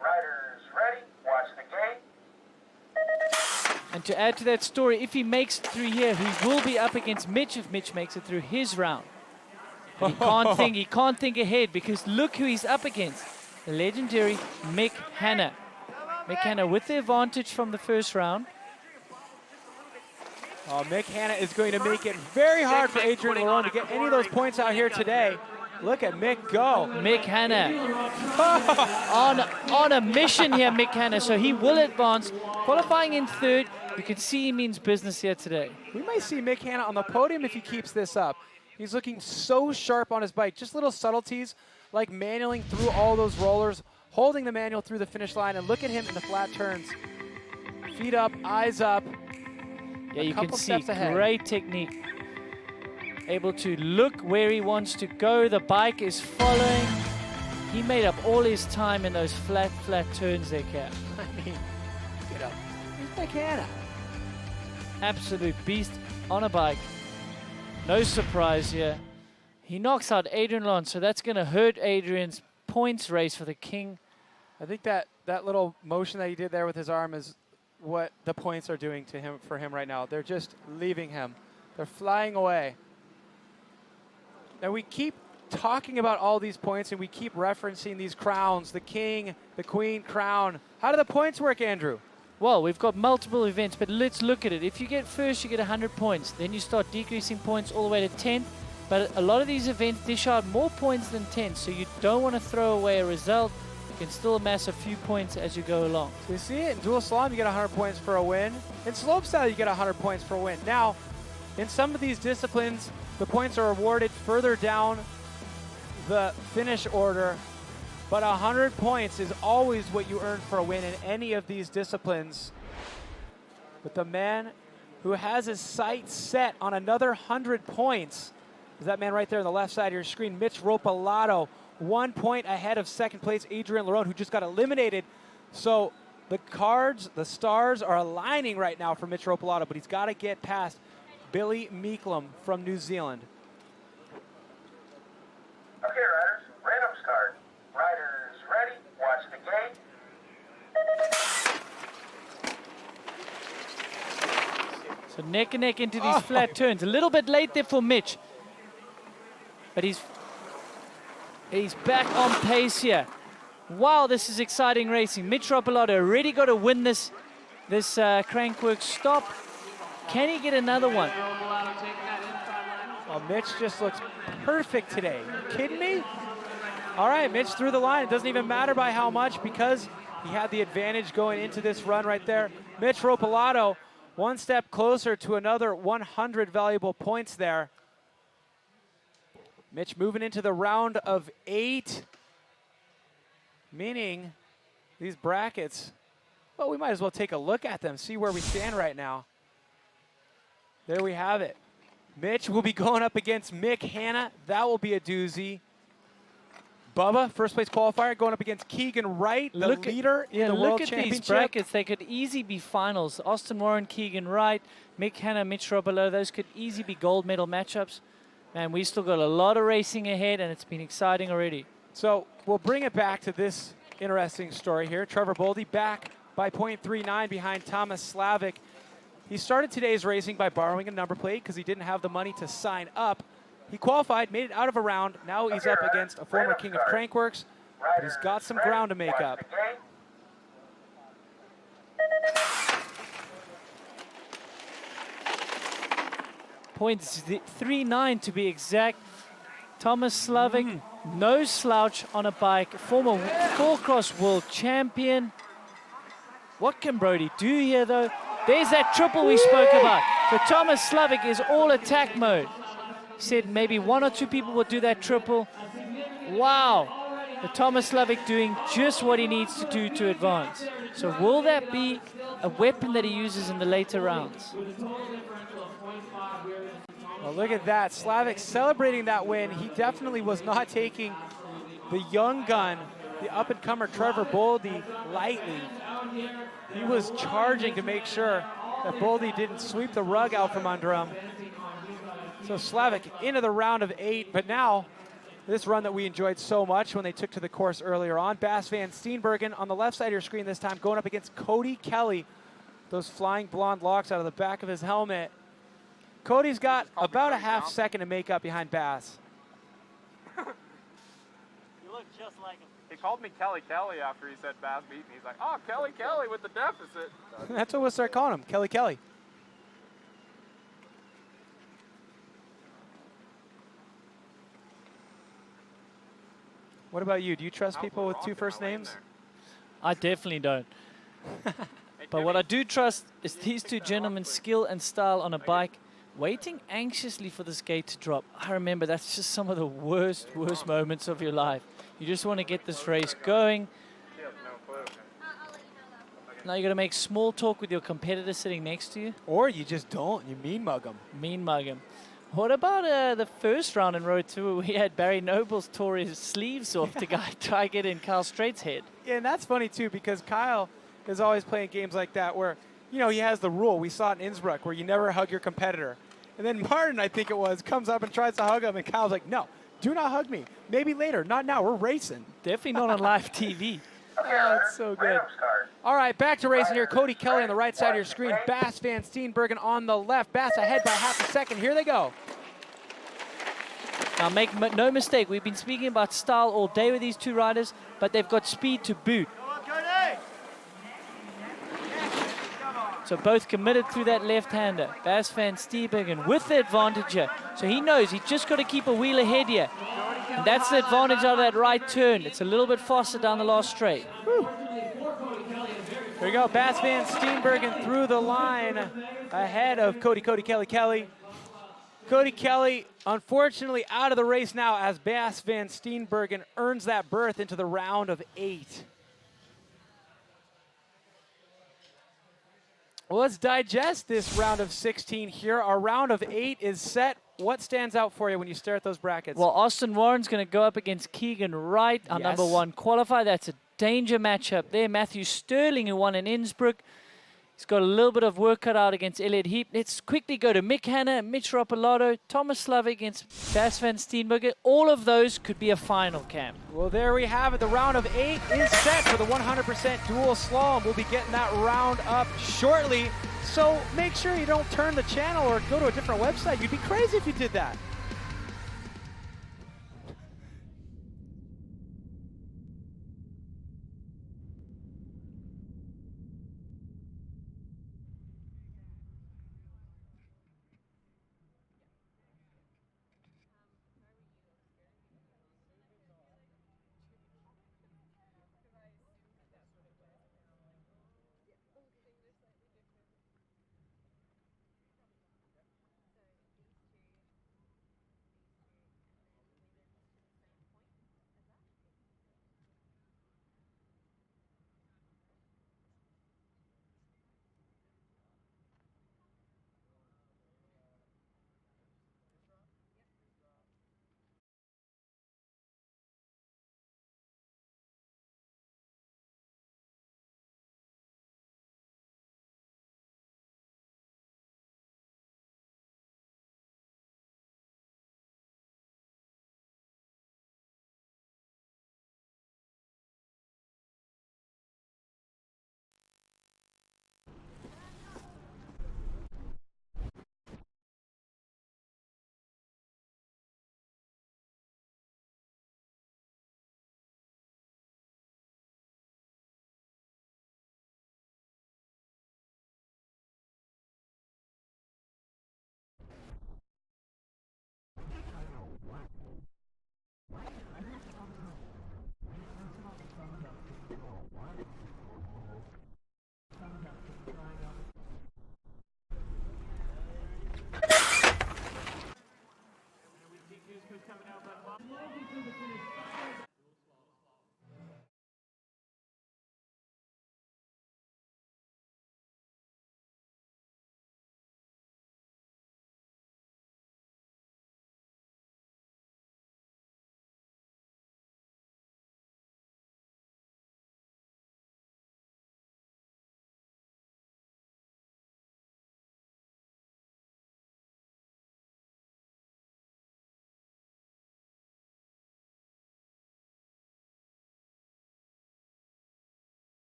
Riders ready, watch the gate. And to add to that story, if he makes it through here, he will be up against Mitch if Mitch makes it through his round. But he can't think ahead because look who he's up against. The legendary Mick Hanna. Mick Hanna with the advantage from the first round. Oh, Mick Hanna is going to make it very hard for Adrian Larone to get any of those points out here today. Look at Mick go. Mick Hanna on a mission here, Mick Hanna. So he will advance. Qualifying in 3rd. You can see he means business here today. We might see Mick Hanna on the podium if he keeps this up. He's looking so sharp on his bike. Just little subtleties like manualing through all those rollers, holding the manual through the finish line, and look at him in the flat turns. Feet up, eyes up. Yeah, you can see great technique. Able to look where he wants to go. The bike is following. He made up all his time in those flat turns there, Cap. I mean, get up. Here's Mick Hanna. Absolute beast on a bike. No surprise here. He knocks out Adrian Larone, so that's going to hurt Adrian's points race for the king. I think that little motion that he did there with his arm is what the points are doing to him for him right now. They're just leaving him. They're flying away. Now we keep talking about all these points and we keep referencing these crowns, the king, the queen crown. How do the points work, Andrew? Well, we've got multiple events, but let's look at it. If you get first, you get 100 points. Then you start decreasing points all the way to 10. But a lot of these events dish out more points than 10, so you don't want to throw away a result. You can still amass a few points as you go along. So you see it in Dual Slalom, you get 100 points for a win. In Slopestyle, you get 100 points for a win. Now, in some of these disciplines, the points are awarded further down the finish order. But 100 points is always what you earn for a win in any of these disciplines. But the man who has his sights set on another 100 points is that man right there on the left side of your screen, Mitch Ropalato, 1 point ahead of second place Adrian Larone, who just got eliminated. So the cards, the stars are aligning right now for Mitch Ropalato, but he's got to get past Billy Meeklum from New Zealand. Okay, riders, random start. Riders ready, watch the gate. So neck and neck into these flat turns. A little bit late there for Mitch. But he's back on pace here. Wow, this is exciting racing. Mitch Ropalato already got to win this Crankworx stop. Can he get another one? Well, Mitch just looks perfect today. Are you kidding me? All right, Mitch through the line. It doesn't even matter by how much because he had the advantage going into this run right there. Mitch Ropalato, one step closer to another 100 valuable points there. Mitch moving into the round of 8, meaning these brackets, well, we might as well take a look at them, see where we stand right now. There we have it. Mitch will be going up against Mick Hanna. That will be a doozy. Bubba, first place qualifier, going up against Keegan Wright, the leader in the World Championship. Look at these brackets. They could easily be finals. Austin Warren, Keegan Wright, Mick Hanna, Mitch Ropalato. Those could easily be gold medal matchups. Man, we still got a lot of racing ahead, and it's been exciting already. So we'll bring it back to this interesting story here. Trevor Boldy back by 0.39 behind Thomas Slavic. He started today's racing by borrowing a number plate because he didn't have the money to sign up. He qualified, made it out of a round. Now he's up against a former king of Crankworx, but he's got some ground to make up. .39 to be exact. Thomas Slavic, no slouch on a bike, former four-cross world champion. What can Brody do here, though? There's that triple we spoke about. So Thomas Slavic is all attack mode. He said maybe 1 or 2 people will do that triple. Wow. The Thomas Slavic doing just what he needs to do to advance. So will that be a weapon that he uses in the later rounds? Well, look at that. Slavic celebrating that win. He definitely was not taking the young gun, the up-and-comer Trevor Boldy, lightly. He was charging to make sure that Boldy didn't sweep the rug out from under him. So Slavic into the round of 8, but now this run that we enjoyed so much when they took to the course earlier on. Bas van Steenbergen on the left side of your screen this time, going up against Cody Kelly. Those flying blonde locks out of the back of his helmet. Cody's got about a half second to make up behind Bas. You look just like him. He called me Kelly Kelly after he said Bas beat me. He's like, oh, Kelly Kelly with the deficit. That's what we'll start calling him, Kelly Kelly. What about you? Do you trust people with 2 first names? I definitely don't. But what I do trust is these 2 gentlemen's skill and style on a bike, waiting anxiously for this gate to drop. I remember that's just some of the worst moments of your life. You just want to get this race going. Now you got to make small talk with your competitor sitting next to you. Or you just don't. You mean mug them. Mean mug him. What about the first round in row 2? We had Barry Nobles tore his sleeves off to try to get in Kyle Straight's head. Yeah, and that's funny too because Kyle is always playing games like that where, you know, he has the rule. We saw it in Innsbruck where you never hug your competitor. And then Martin, I think it was, comes up and tries to hug him, and Kyle's like, no, do not hug me. Maybe later, not now. We're racing. Definitely not on live TV. Oh, it's so good. All right, back to racing here. Cody Kelly on the right side of your screen. Bas van Steenbergen on the left. Bas ahead by half a second. Here they go. Now, make no mistake, we've been speaking about style all day with these 2 riders, but they've got speed to boot. So both committed through that left-hander. Bas van Steenbergen with the advantage here. So he knows he's just got to keep a wheel ahead here. And that's the advantage of that right turn. It's a little bit faster down the last straight. Whew. There we go. Bas van Steenbergen through the line ahead of Kelly. Cody Kelly, unfortunately, out of the race now as Bas van Steenbergen earns that berth into the round of 8. Well, let's digest this round of 16 here. Our round of 8 is set. What stands out for you when you stare at those brackets? Well, Austin Warren's going to go up against Keegan Wright, our number 1 qualifier. That's a danger matchup there. Matthew Sterling, who won in Innsbruck. He's got a little bit of work cut out against Elliott Heap. Let's quickly go to Mick Hanna, Mitch Ropolato, Thomas Slavik against Bas van Steenbergen. All of those could be a final, Cam. Well, there we have it. The round of 8 is set for the 100% dual slalom. We'll be getting that round up shortly. So make sure you don't turn the channel or go to a different website. You'd be crazy if you did that.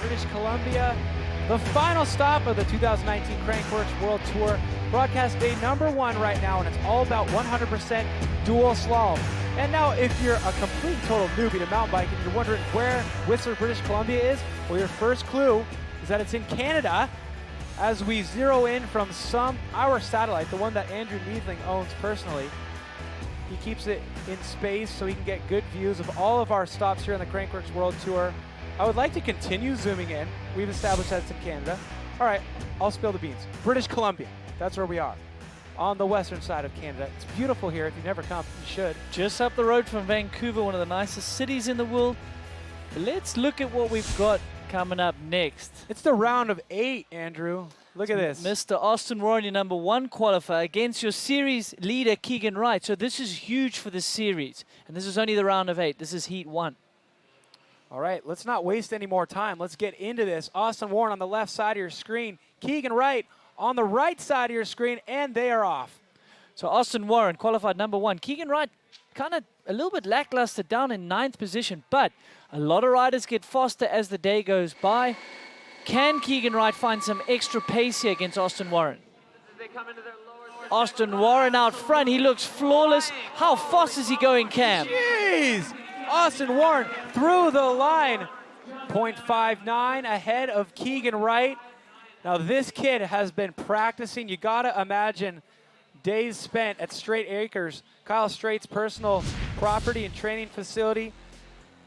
British Columbia, the final stop of the 2019 Crankworx World Tour. Broadcast day number 1 right now, and it's all about 100% dual slalom. And now, if you're a complete total newbie to mountain biking, you're wondering where Whistler, British Columbia is, well, your first clue is that it's in Canada. As we zero in from our satellite, the one that Andrew Needling owns personally, he keeps it in space so he can get good views of all of our stops here on the Crankworx World Tour. I would like to continue zooming in. We've established that it's in Canada. All right, I'll spill the beans. British Columbia, that's where we are, on the western side of Canada. It's beautiful here. If you've never come, you should. Just up the road from Vancouver, one of the nicest cities in the world. Let's look at what we've got coming up next. It's the round of 8, Andrew. Look at this. Mr. Austin Warren, your number 1 qualifier against your series leader, Keegan Wright. So this is huge for the series. And this is only the round of 8. This is heat 1. All right, let's not waste any more time. Let's get into this. Austin Warren on the left side of your screen. Keegan Wright on the right side of your screen, and they are off. So Austin Warren qualified number 1. Keegan Wright kind of a little bit lackluster, down in 9th position, but a lot of riders get faster as the day goes by. Can Keegan Wright find some extra pace here against Austin Warren? Austin Warren out front. He looks flawless. How fast is he going, Cam? Jeez! Austin Warren through the line. 0.59 ahead of Keegan Wright. Now this kid has been practicing. You gotta imagine days spent at Straight Acres, Kyle Straight's personal property and training facility.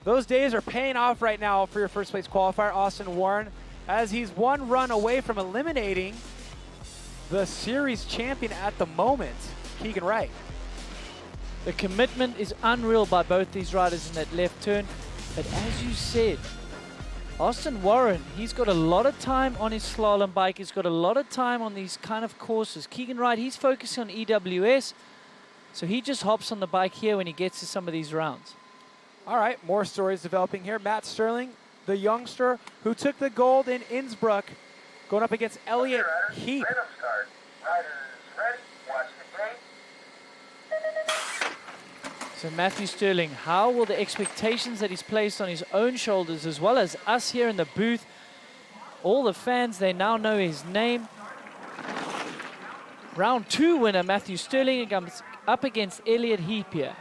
Those days are paying off right now for your first place qualifier, Austin Warren, as he's one run away from eliminating the series champion at the moment, Keegan Wright. The commitment is unreal by both these riders in that left turn. But as you said, Austin Warren, he's got a lot of time on his slalom bike. He's got a lot of time on these kind of courses. Keegan Wright, he's focusing on EWS. So he just hops on the bike here when he gets to some of these rounds. All right, more stories developing here. Matt Sterling, the youngster who took the gold in Innsbruck, going up against Elliott Heap. Random start. Riders ready. Watch the gate. So Matthew Sterling, how will the expectations that he's placed on his own shoulders, as well as us here in the booth, all the fans, they now know his name. Round 2 winner Matthew Sterling comes up against Elliott Heap here.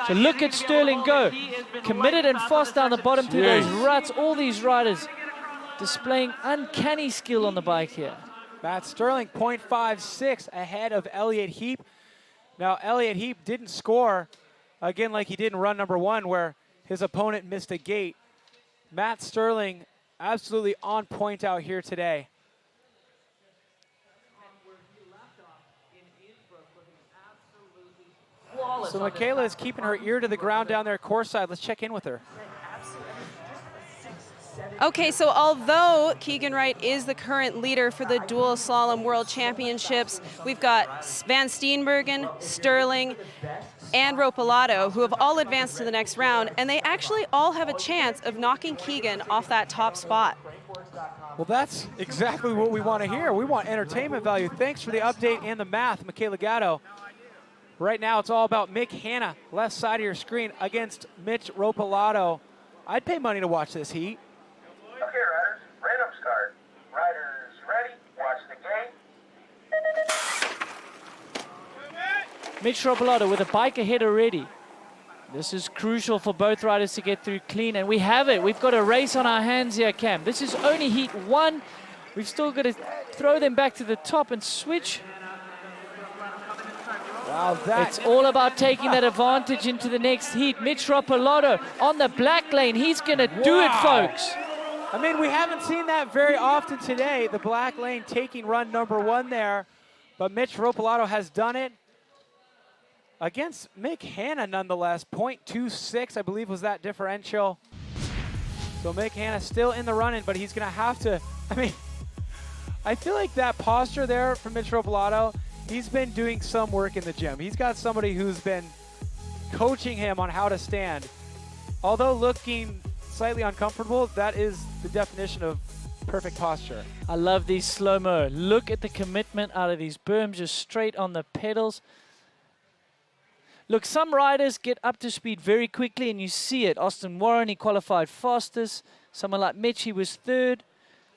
So look at Sterling go. Committed and fast down the bottom through those ruts. All these riders displaying uncanny skill on the bike here. Matt Sterling, 0.56 ahead of Elliott Heap. Now, Elliott Heap didn't score, again, like he did in run number 1, where his opponent missed a gate. Matt Sterling absolutely on point out here today. So Michaela is keeping her ear to the ground down there at course side. Let's check in with her. Okay, so although Keegan Wright is the current leader for the Dual Slalom World Championships, we've got Van Steenbergen, Sterling, and Ropalato, who have all advanced to the next round, and they actually all have a chance of knocking Keegan off that top spot. Well, that's exactly what we want to hear. We want entertainment value. Thanks for the update and the math, Michaela Gatto. Right now, it's all about Mick Hanna, left side of your screen, against Mitch Ropalato. I'd pay money to watch this heat. Okay, riders. Random start. Riders ready. Watch the gate. Mitch Ropalato with a bike ahead already. This is crucial for both riders to get through clean, and we have it. We've got a race on our hands here, Cam. This is only heat 1. We've still got to throw them back to the top and switch. Wow, it's all about taking that advantage into the next heat. Mitch Ropalato on the black lane. He's going to do it, folks. I mean, we haven't seen that very often today, the black lane taking run number 1 there. But Mitch Ropalato has done it against Mick Hanna nonetheless. 0.26, I believe, was that differential. So Mick Hanna still in the running, but he's going to have to, I mean, I feel like that posture there from Mitch Ropalato, he's been doing some work in the gym. He's got somebody who's been coaching him on how to stand. Although looking slightly uncomfortable, that is the definition of perfect posture. I love these slow-mo. Look at the commitment out of these berms, just straight on the pedals. Look, some riders get up to speed very quickly, and you see it. Austin Warren, he qualified fastest. Someone like Mitch, he was 3rd.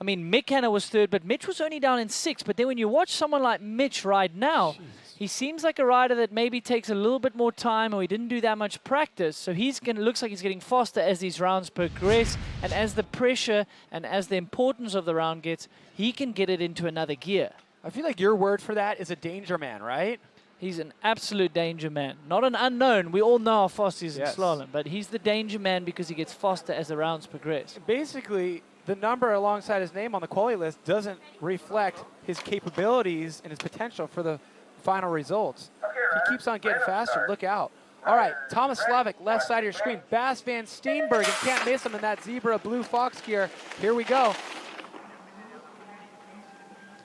I mean, Mick Hanna was 3rd, but Mitch was only down in 6th. But then when you watch someone like Mitch ride now, he seems like a rider that maybe takes a little bit more time, or he didn't do that much practice. So looks like he's getting faster as these rounds progress. And as the pressure and as the importance of the round gets, he can get it into another gear. I feel like your word for that is a danger man, right? He's an absolute danger man. Not an unknown. We all know how fast he is in slalom, but he's the danger man because he gets faster as the rounds progress. Basically, the number alongside his name on the quality list doesn't reflect his capabilities and his potential for the final results. If he keeps on getting faster, look out. All right, Thomas Slavic, left side of your screen. Bas Van Steenbergen, can't miss him in that zebra blue fox gear. Here we go.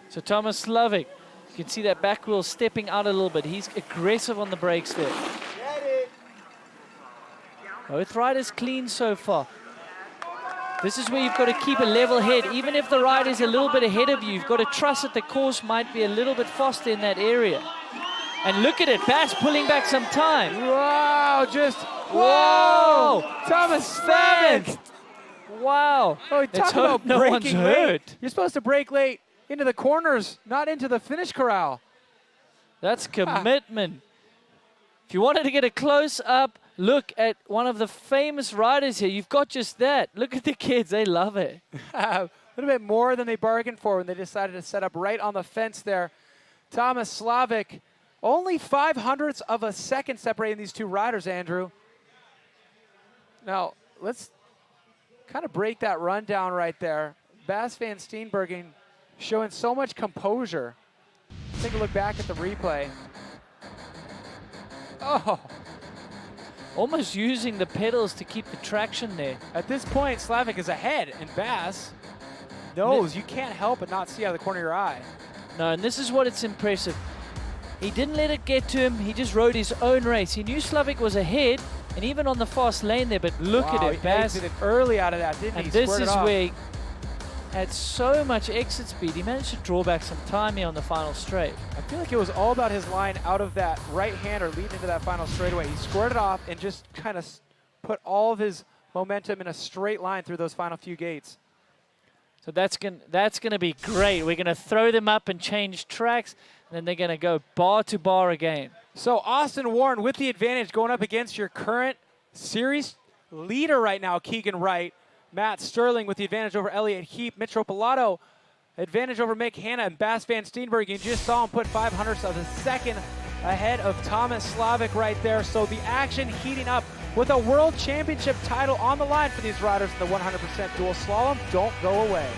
So Thomas Slavic, you can see that back wheel stepping out a little bit. He's aggressive on the brakes there. Both riders clean so far. This is where you've got to keep a level head. Even if the rider's a little bit ahead of you, you've got to trust that the course might be a little bit faster in that area. And look at it, Bas pulling back some time. Wow, whoa! Thomas Slavic! Wow. Oh, talk about no one's hurt. You're supposed to brake late into the corners, not into the finish corral. That's commitment. If you wanted to get a close-up look at one of the famous riders here, you've got just that. Look at the kids, they love it. little bit more than they bargained for when they decided to set up right on the fence there. Thomas Slavic, only 0.05 of a second separating these two riders, Andrew. Now, let's kind of break that run down right there. Bas van Steenbergen showing so much composure. Take a look back at the replay. Oh. Almost using the pedals to keep the traction there. At this point, Slavic is ahead, and Bas knows you can't help but not see out of the corner of your eye. No, and this is what it's impressive. He didn't let it get to him. He just rode his own race. He knew Slavic was ahead, and even on the fast lane there, but look at it, He Bas. exited early out of that, didn't he? And this Squared is it off. where he had so much exit speed. He managed to draw back some time here on the final straight. I feel like it was all about his line out of that right-hander leading into that final straightaway. He squared it off and just kind of put all of his momentum in a straight line through those final few gates. So that's gonna be great. We're gonna throw them up and change tracks, and then they're gonna go bar to bar again. So Austin Warren with the advantage going up against your current series leader right now, Keegan Wright. Matt Sterling with the advantage over Elliott Heap. Mitch Ropalato, advantage over Mick Hanna and Bas van Steenbergen. You just saw him put 0.05 of a second ahead of Thomas Slavic right there. So the action heating up with a World Championship title on the line for these riders in the 100% dual slalom. Don't go away.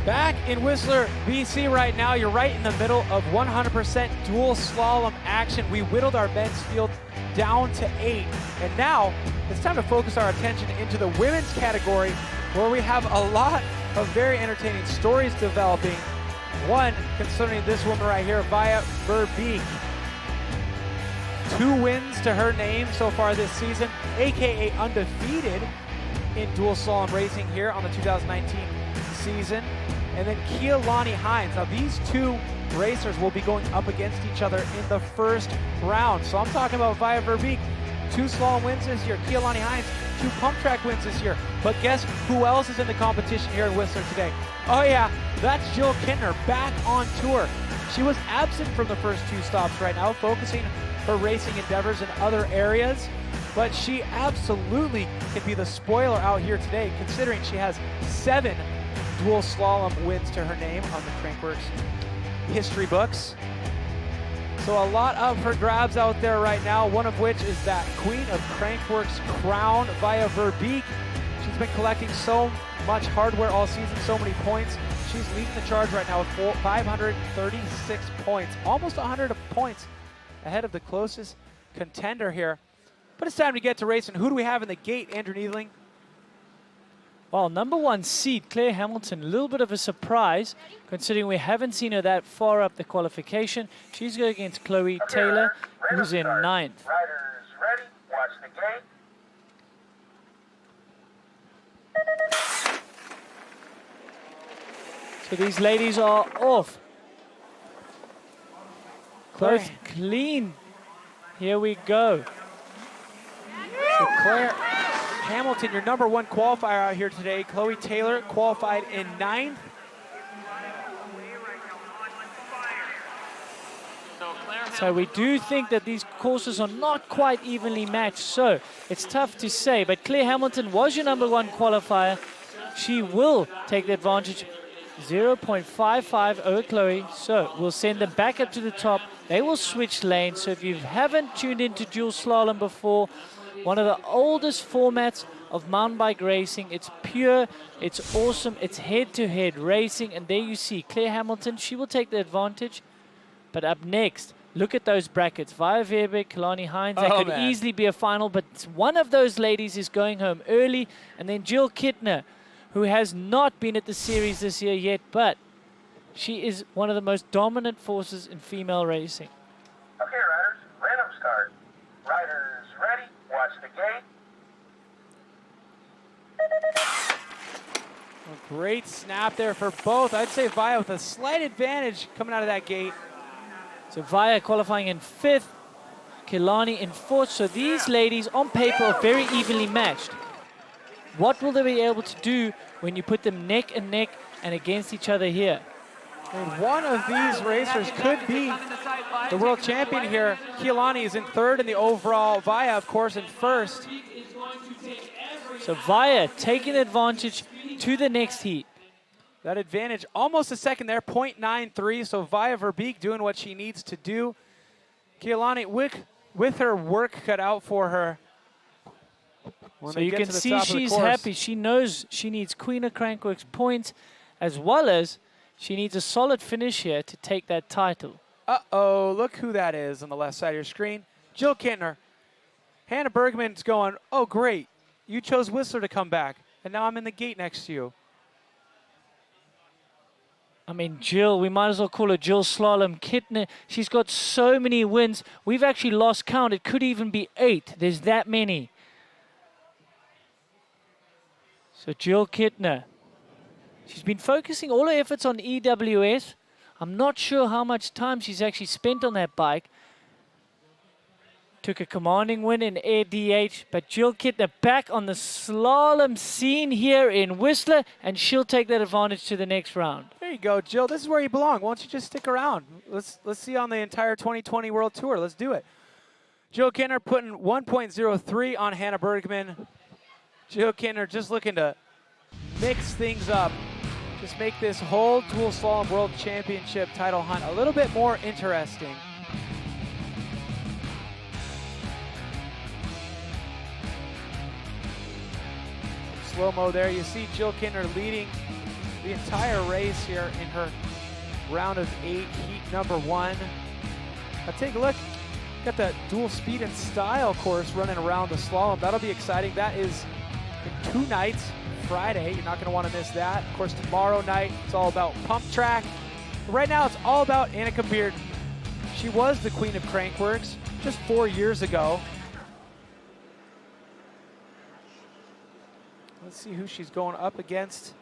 Back in Whistler, BC right now. You're right in the middle of 100% dual slalom action. We whittled our men's field down to 8. And now it's time to focus our attention into the women's category, where we have a lot of very entertaining stories developing. One concerning this woman right here, Via Verbeek. 2 wins to her name so far this season, AKA undefeated in dual slalom racing here on the 2019 season. And then Keilani Hines. Now these 2 racers will be going up against each other in the first round. So I'm talking about Via Verbeek, 2 slalom wins this year. Keilani Hines, 2 pump track wins this year. But guess who else is in the competition here in Whistler today? Oh yeah, that's Jill Kintner back on tour. She was absent from the first 2 stops right now, focusing her racing endeavors in other areas, but she absolutely can be the spoiler out here today, considering she has 7 dual slalom wins to her name on the Crankworx history books. So a lot up for grabs out there right now, one of which is that Queen of Crankworx crown via Verbeek. She's been collecting so much hardware all season, so many points. She's leading the charge right now with 536 points, almost 100 points ahead of the closest contender here. But it's time to get to racing. Who do we have in the gate, Andrew Needling? Well, number 1 seed, Claire Hamilton, a little bit of a surprise, considering we haven't seen her that far up the qualification. She's going against Chloe Taylor, who's in 9th. Riders ready, watch the gate. So these ladies are off. Both clean. Here we go. So Claire Hamilton, your number 1 qualifier out here today. Chloe Taylor qualified in 9th. So we do think that these courses are not quite evenly matched, so it's tough to say. But Claire Hamilton was your number 1 qualifier. She will take the advantage, 0.55 over Chloe. So we'll send them back up to the top. They will switch lanes. So if you haven't tuned into Dual Slalom before, one of the oldest formats of mountain bike racing. It's pure, it's awesome, it's head-to-head racing. And there you see Claire Hamilton, she will take the advantage. But up next, look at those brackets. Via Verbeek, Kalani Hines, that could easily be a final, but one of those ladies is going home early. And then Jill Kittner, who has not been at the series this year yet, but she is one of the most dominant forces in female racing. Okay, riders, random start. Riders ready, watch the gate. A great snap there for both. I'd say Via with a slight advantage coming out of that gate. So Via qualifying in 5th, Kilani in 4th. So these ladies on paper are very evenly matched. What will they be able to do when you put them neck and neck and against each other here? And one of these racers could be the world champion here. Keelani is in 3rd in the overall. Via, of course, in 1st. So Via taking advantage to the next heat. That advantage almost a second there, 0.93. So Via Verbeek doing what she needs to do. Keelani with her work cut out for her. So you can see she's happy. She knows she needs Queen of Crankworx points, as well as she needs a solid finish here to take that title. Uh-oh, look who that is on the left side of your screen. Jill Kittner. Hannah Bergman's going, oh, great. You chose Whistler to come back, and now I'm in the gate next to you. I mean, Jill, we might as well call her Jill Slalom Kittner. She's got so many wins. We've actually lost count. It could even be 8. There's that many. So Jill Kittner, she's been focusing all her efforts on EWS. I'm not sure how much time she's actually spent on that bike. Took a commanding win in Air DH, but Jill Kittner back on the slalom scene here in Whistler, and she'll take that advantage to the next round. There you go, Jill. This is where you belong. Why don't you just stick around? Let's see on the entire 2020 World Tour. Let's do it. Jill Kittner putting 1.03 on Hannah Bergman. Jill Kittner just looking to mix things up. Just make this whole Dual Slalom World Championship title hunt a little bit more interesting. Slow-mo there. You see Jill Kittner leading the entire race here in her round of 8, heat number 1. Now take a look. Got that dual speed and style course running around the slalom. That'll be exciting. That is in 2 nights. Friday, you're not going to want to miss that. Of course, tomorrow night, it's all about pump track. But right now, it's all about Annika Bearden. She was the Queen of Crankworx just 4 years ago. Let's see who she's going up against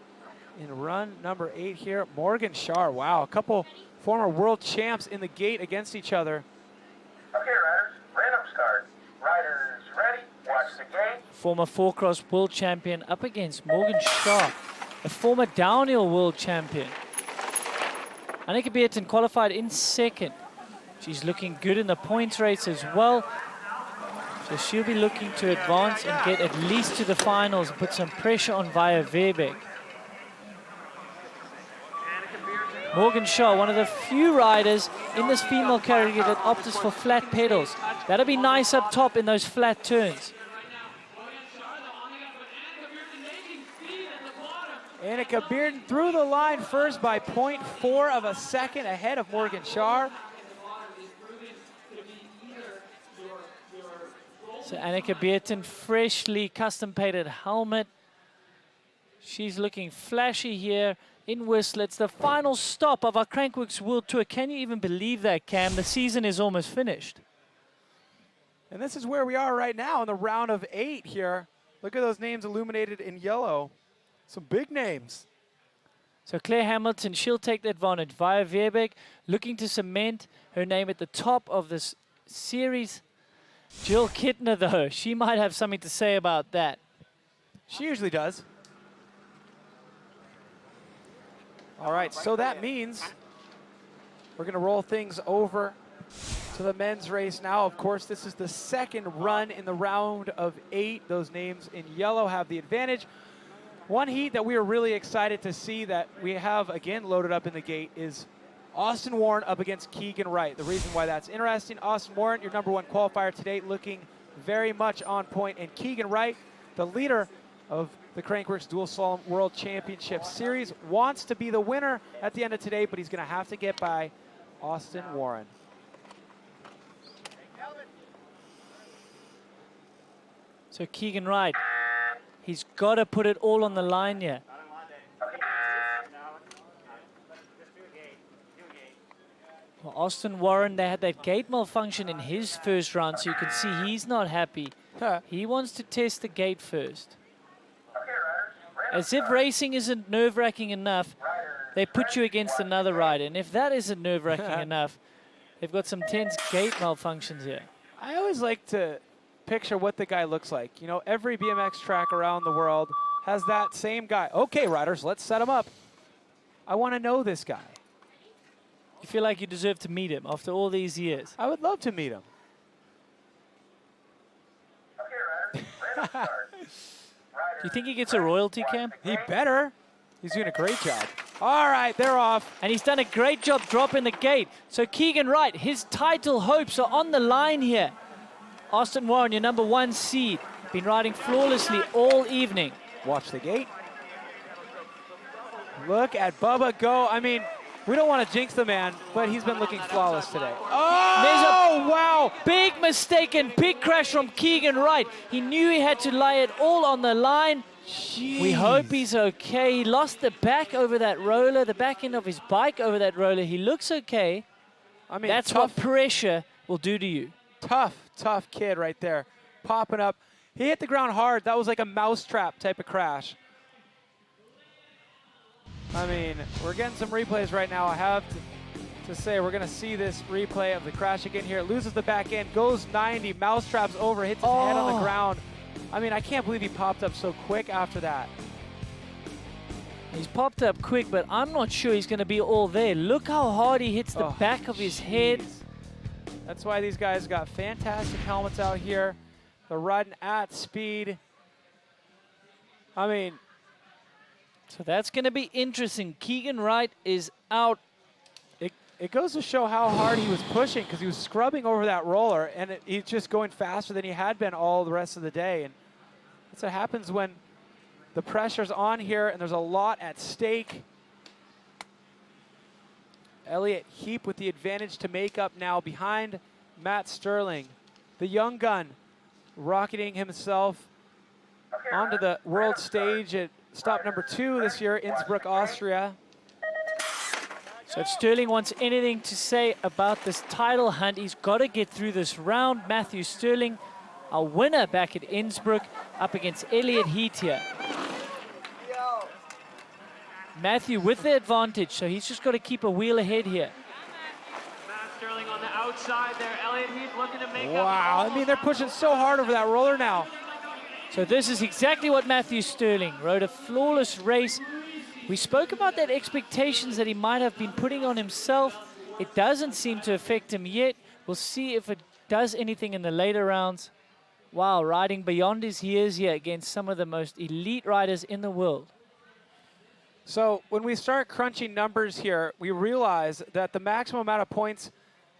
in run number 8 here. Morgan Schar. Wow, a couple former world champs in the gate against each other. Okay, riders, random start. Riders ready, watch the gate. Former 4-cross world champion up against Morgan Schar, a former downhill world champion. Annika Bearden qualified in 2nd. She's looking good in the points race as well. So she'll be looking to advance and get at least to the finals and put some pressure on Via Verbeek. Morgan Shaw, one of the few riders in this female category that opts for flat pedals. That'll be nice up top in those flat turns. Annika Bearden through the line first by 0.4 of a second ahead of Morgan Shaw. So Annika Bearden, freshly custom-painted helmet. She's looking flashy here in Whistler. It's the final stop of our Crankworx World Tour. Can you even believe that, Cam? The season is almost finished. And this is where we are right now in the round of 8 here. Look at those names illuminated in yellow. Some big names. So Claire Hamilton, she'll take the advantage. Via Verbeek looking to cement her name at the top of this series. Jill Kittner, though, she might have something to say about that. She usually does. All right, so that means we're going to roll things over to the men's race now. Of course, this is the second run in the round of 8. Those names in yellow have the advantage. One heat that we are really excited to see that we have, again, loaded up in the gate is Austin Warren up against Keegan Wright. The reason why that's interesting, Austin Warren, your #1 qualifier to date, looking very much on point. And Keegan Wright, the leader of the Crankworx Dual Slalom World Championship Series, wants to be the winner at the end of today, but he's going to have to get by Austin Warren. So Keegan Wright, he's got to put it all on the line here. Well, Austin Warren, they had that gate malfunction in his first round, so you can see he's not happy. He wants to test the gate first. As if racing isn't nerve-wracking enough, they put you against another rider. And if that isn't nerve-wracking enough, they've got some tense gate malfunctions here. I always like to picture what the guy looks like. You know, every BMX track around the world has that same guy. Okay, riders, let's set him up. I want to know this guy. You feel like you deserve to meet him after all these years? I would love to meet him. Do you think he gets a royalty, Cam? He better. He's doing a great job. All right, they're off. And he's done a great job dropping the gate. So Keegan Wright, his title hopes are on the line here. Austin Warren, your #1 seed, been riding flawlessly all evening. Watch the gate. Look at Bubba go. I mean, we don't want to jinx the man, but he's been looking flawless today. Oh, wow. Big mistake and big crash from Keegan Wright. He knew he had to lay it all on the line. Jeez. We hope he's okay. He lost the back over that roller, the back end of his bike over that roller. He looks okay. I mean, that's what pressure will do to you. Tough kid right there. Popping up. He hit the ground hard. That was like a mousetrap type of crash. I mean, we're getting some replays right now. I have to say we're going to see this replay of the crash again here. It loses the back end, goes 90, mousetraps over, hits his head on the ground. I mean, I can't believe he popped up so quick after that. He's popped up quick, but I'm not sure he's going to be all there. Look how hard he hits the back of his head. That's why these guys got fantastic helmets out here. They're riding at speed. I mean, so that's going to be interesting. Keegan Wright is out. It goes to show how hard he was pushing because he was scrubbing over that roller, and he's just going faster than he had been all the rest of the day. And that's what happens when the pressure's on here and there's a lot at stake. Elliott Heap with the advantage to make up now behind Matt Sterling. The young gun rocketing himself onto the world stage at stop #2 this year, Innsbruck, Austria. So if Sterling wants anything to say about this title hunt, he's got to get through this round. Matthew Sterling, a winner back at Innsbruck, up against Elliott Heat here. Matthew with the advantage, so he's just got to keep a wheel ahead here. Matt Sterling on the outside there. Elliott Heat looking to make Wow, I mean, they're pushing so hard over that roller now. So this is exactly what Matthew Sterling rode, a flawless race. We spoke about that expectations that he might have been putting on himself. It doesn't seem to affect him yet. We'll see if it does anything in the later rounds. Wow, riding beyond his years here against some of the most elite riders in the world. So when we start crunching numbers here, we realize that the maximum amount of points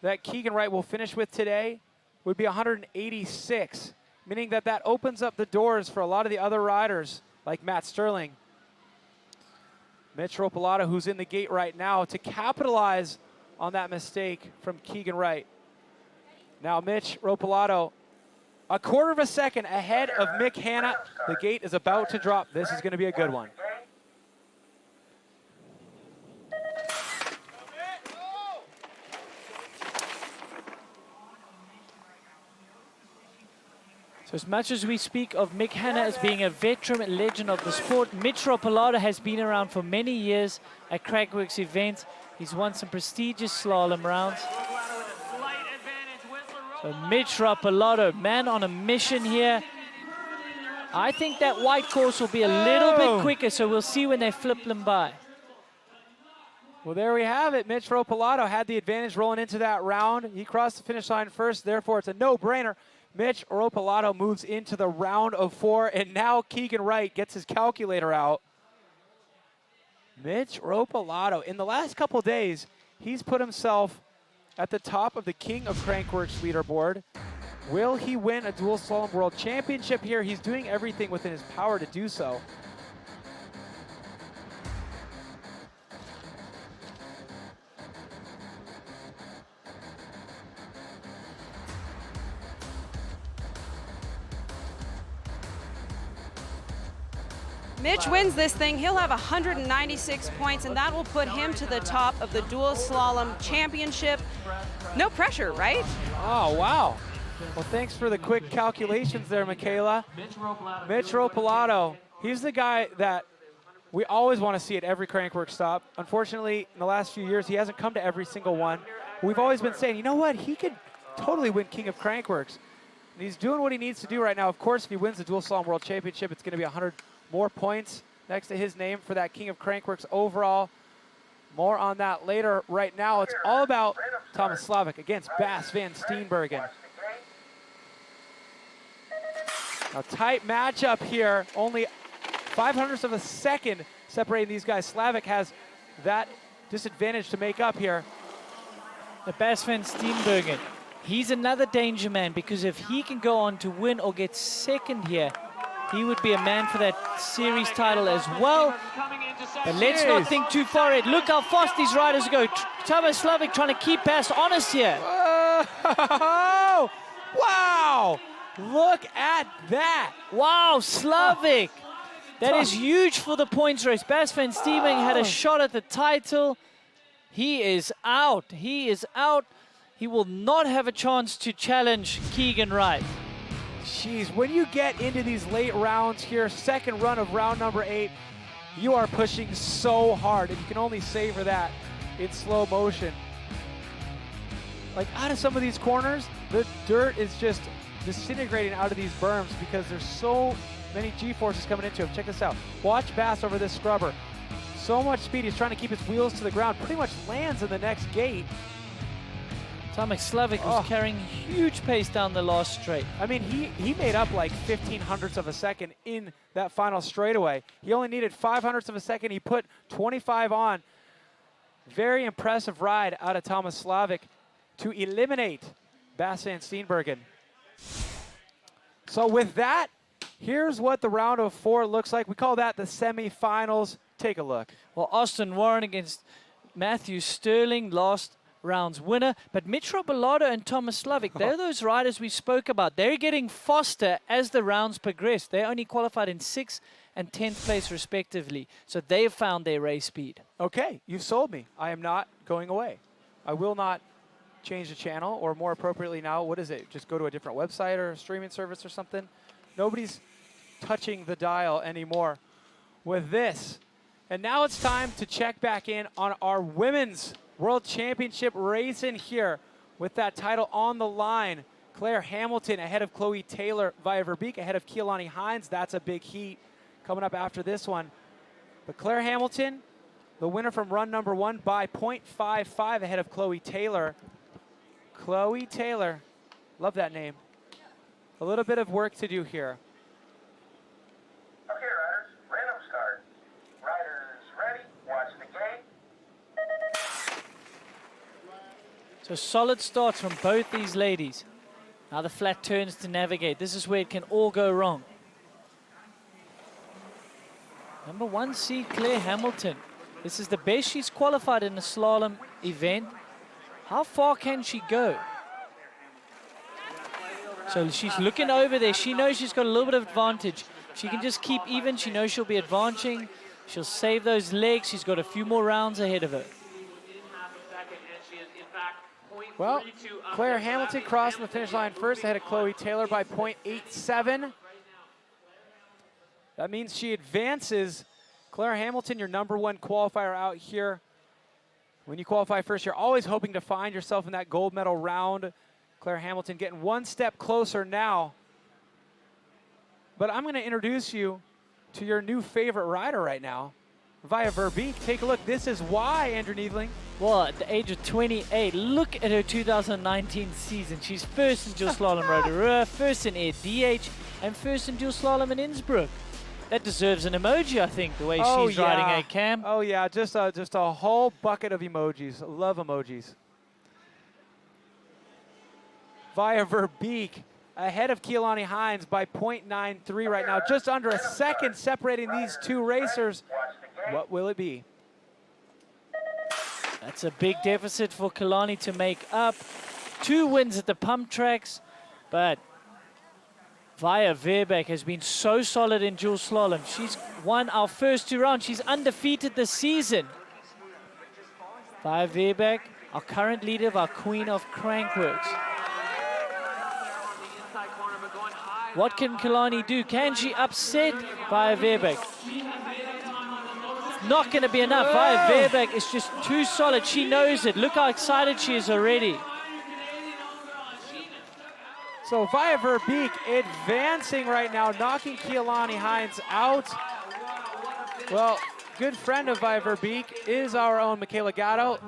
that Keegan Wright will finish with today would be 186, meaning that that opens up the doors for a lot of the other riders like Matt Sterling, Mitch Ropalato, who's in the gate right now, to capitalize on that mistake from Keegan Wright. Now Mitch Ropalato, a quarter of a second ahead of Mick Hanna. The gate is about to drop. This is going to be a good one. So as much as we speak of Mick Hanna as being a veteran legend of the sport, Mitch Ropalato has been around for many years at Crankworx events. He's won some prestigious slalom rounds. So Mitch Ropalato, man on a mission here. I think that white course will be a little bit quicker, so we'll see when they flip them by. Well, there we have it. Mitch Ropalato had the advantage rolling into that round. He crossed the finish line first, therefore it's a no-brainer. Mitch Ropalato moves into the round of 4, and now Keegan Wright gets his calculator out. Mitch Ropalato, in the last couple days, he's put himself at the top of the King of Crankworx leaderboard. Will he win a Dual Slalom World Championship here? He's doing everything within his power to do so. Mitch wins this thing, he'll have 196 points, and that will put him to the top of the Dual Slalom Championship. No pressure, right? Oh, wow. Well, thanks for the quick calculations there, Michaela. Mitch Ropalato, he's the guy that we always want to see at every Crankworx stop. Unfortunately, in the last few years, he hasn't come to every single one. We've always been saying, you know what, he could totally win King of Crankworx. And he's doing what he needs to do right now. Of course, if he wins the Dual Slalom World Championship, it's going to be 100 more points next to his name for that King of Crankworx overall. More on that later. Right now, it's all about Thomas Slavik against Bas van Steenbergen. A tight matchup here. Only 0.05 of a second separating these guys. Slavik has that disadvantage to make up here. The Bas van Steenbergen, he's another danger man, because if he can go on to win or get second here, he would be a man for that series title as well. But let's not think too far ahead. Look how fast these riders go. Thomas Slavik trying to keep Bas honest here. Oh, wow! Look at that. Wow, Slavik. That is huge for the points race. Bas van Steenbergen had a shot at the title. He is out. He is out. He will not have a chance to challenge Keegan Wright. Jeez, when you get into these late rounds here, second run of round number 8, you are pushing so hard, and you can only savor that in slow motion. Like, out of some of these corners, the dirt is just disintegrating out of these berms because there's so many G-forces coming into him. Check this out. Watch Bas over this scrubber. So much speed, he's trying to keep his wheels to the ground. Pretty much lands in the next gate. Tomek Slavik was carrying huge pace down the last straight. I mean, he made up like 0.15 of a second in that final straightaway. He only needed 0.05 of a second. He put 25 on. Very impressive ride out of Thomas Slavik to eliminate Bas van Steenbergen. So with that, here's what the round of 4 looks like. We call that the semifinals. Take a look. Well, Austin Warren against Matthew Sterling, last round's winner. But Mitch Ropalato and Thomas Slavik, they're those riders we spoke about. They're getting faster as the rounds progress. They only qualified in 6th and 10th place respectively. So they've found their race speed. Okay, you've sold me. I am not going away. I will not change the channel, or more appropriately now, what is it? Just go to a different website or streaming service or something? Nobody's touching the dial anymore with this. And now it's time to check back in on our women's World Championship racing here with that title on the line. Claire Hamilton ahead of Chloe Taylor via Verbeek, ahead of Keelani Hines. That's a big heat coming up after this one. But Claire Hamilton The winner from run number 1 by 0.55 ahead of Chloe Taylor. Chloe Taylor, love that name. A little bit of work to do here. Okay, riders, random start. Riders ready, watch the gate. So solid starts from both these ladies. Now the flat turns to navigate. This is where it can all go wrong. Number 1 seed, Claire Hamilton. This is the best she's qualified in a slalom event. How far can she go? So she's looking over there. She knows she's got a little bit of advantage. She can just keep even. She knows she'll be advancing. She'll save those legs. She's got a few more rounds ahead of her. Well, Claire Hamilton crossing the finish line first ahead of Chloe Taylor by 0.87. That means she advances. Claire Hamilton, your number 1 qualifier out here. When you qualify first, you're always hoping to find yourself in that gold medal round. Claire Hamilton getting 1 step closer now. But I'm going to introduce you to your new favorite rider right now, Via Verbeek. Take a look. This is why, Andrew Needling. Well, at the age of 28, look at her 2019 season. She's first in dual slalom Rotorua, first in air DH, and first in dual slalom in Innsbruck. That deserves an emoji, I think, the way she's riding a cam. Oh yeah, just a whole bucket of emojis. Love emojis. Via Verbeek ahead of Keelani Hines by 0.93 right now. Just under a second separating these two racers. What will it be? That's a big deficit for Keelani to make up. 2 wins at the pump tracks, but Via Verbeek has been so solid in dual slalom. She's won our first 2 rounds. She's undefeated this season. Via Verbeek, our current leader of our Queen of Crankworx. What can Keelani do? Can she upset Via Verbeek? Not going to be enough. Via Verbeek is just too solid. She knows it. Look how excited she is already. So Via Verbeek advancing right now, knocking Keelani Hines out. Well, good friend of Via Verbeek is our own Michaela Gatto.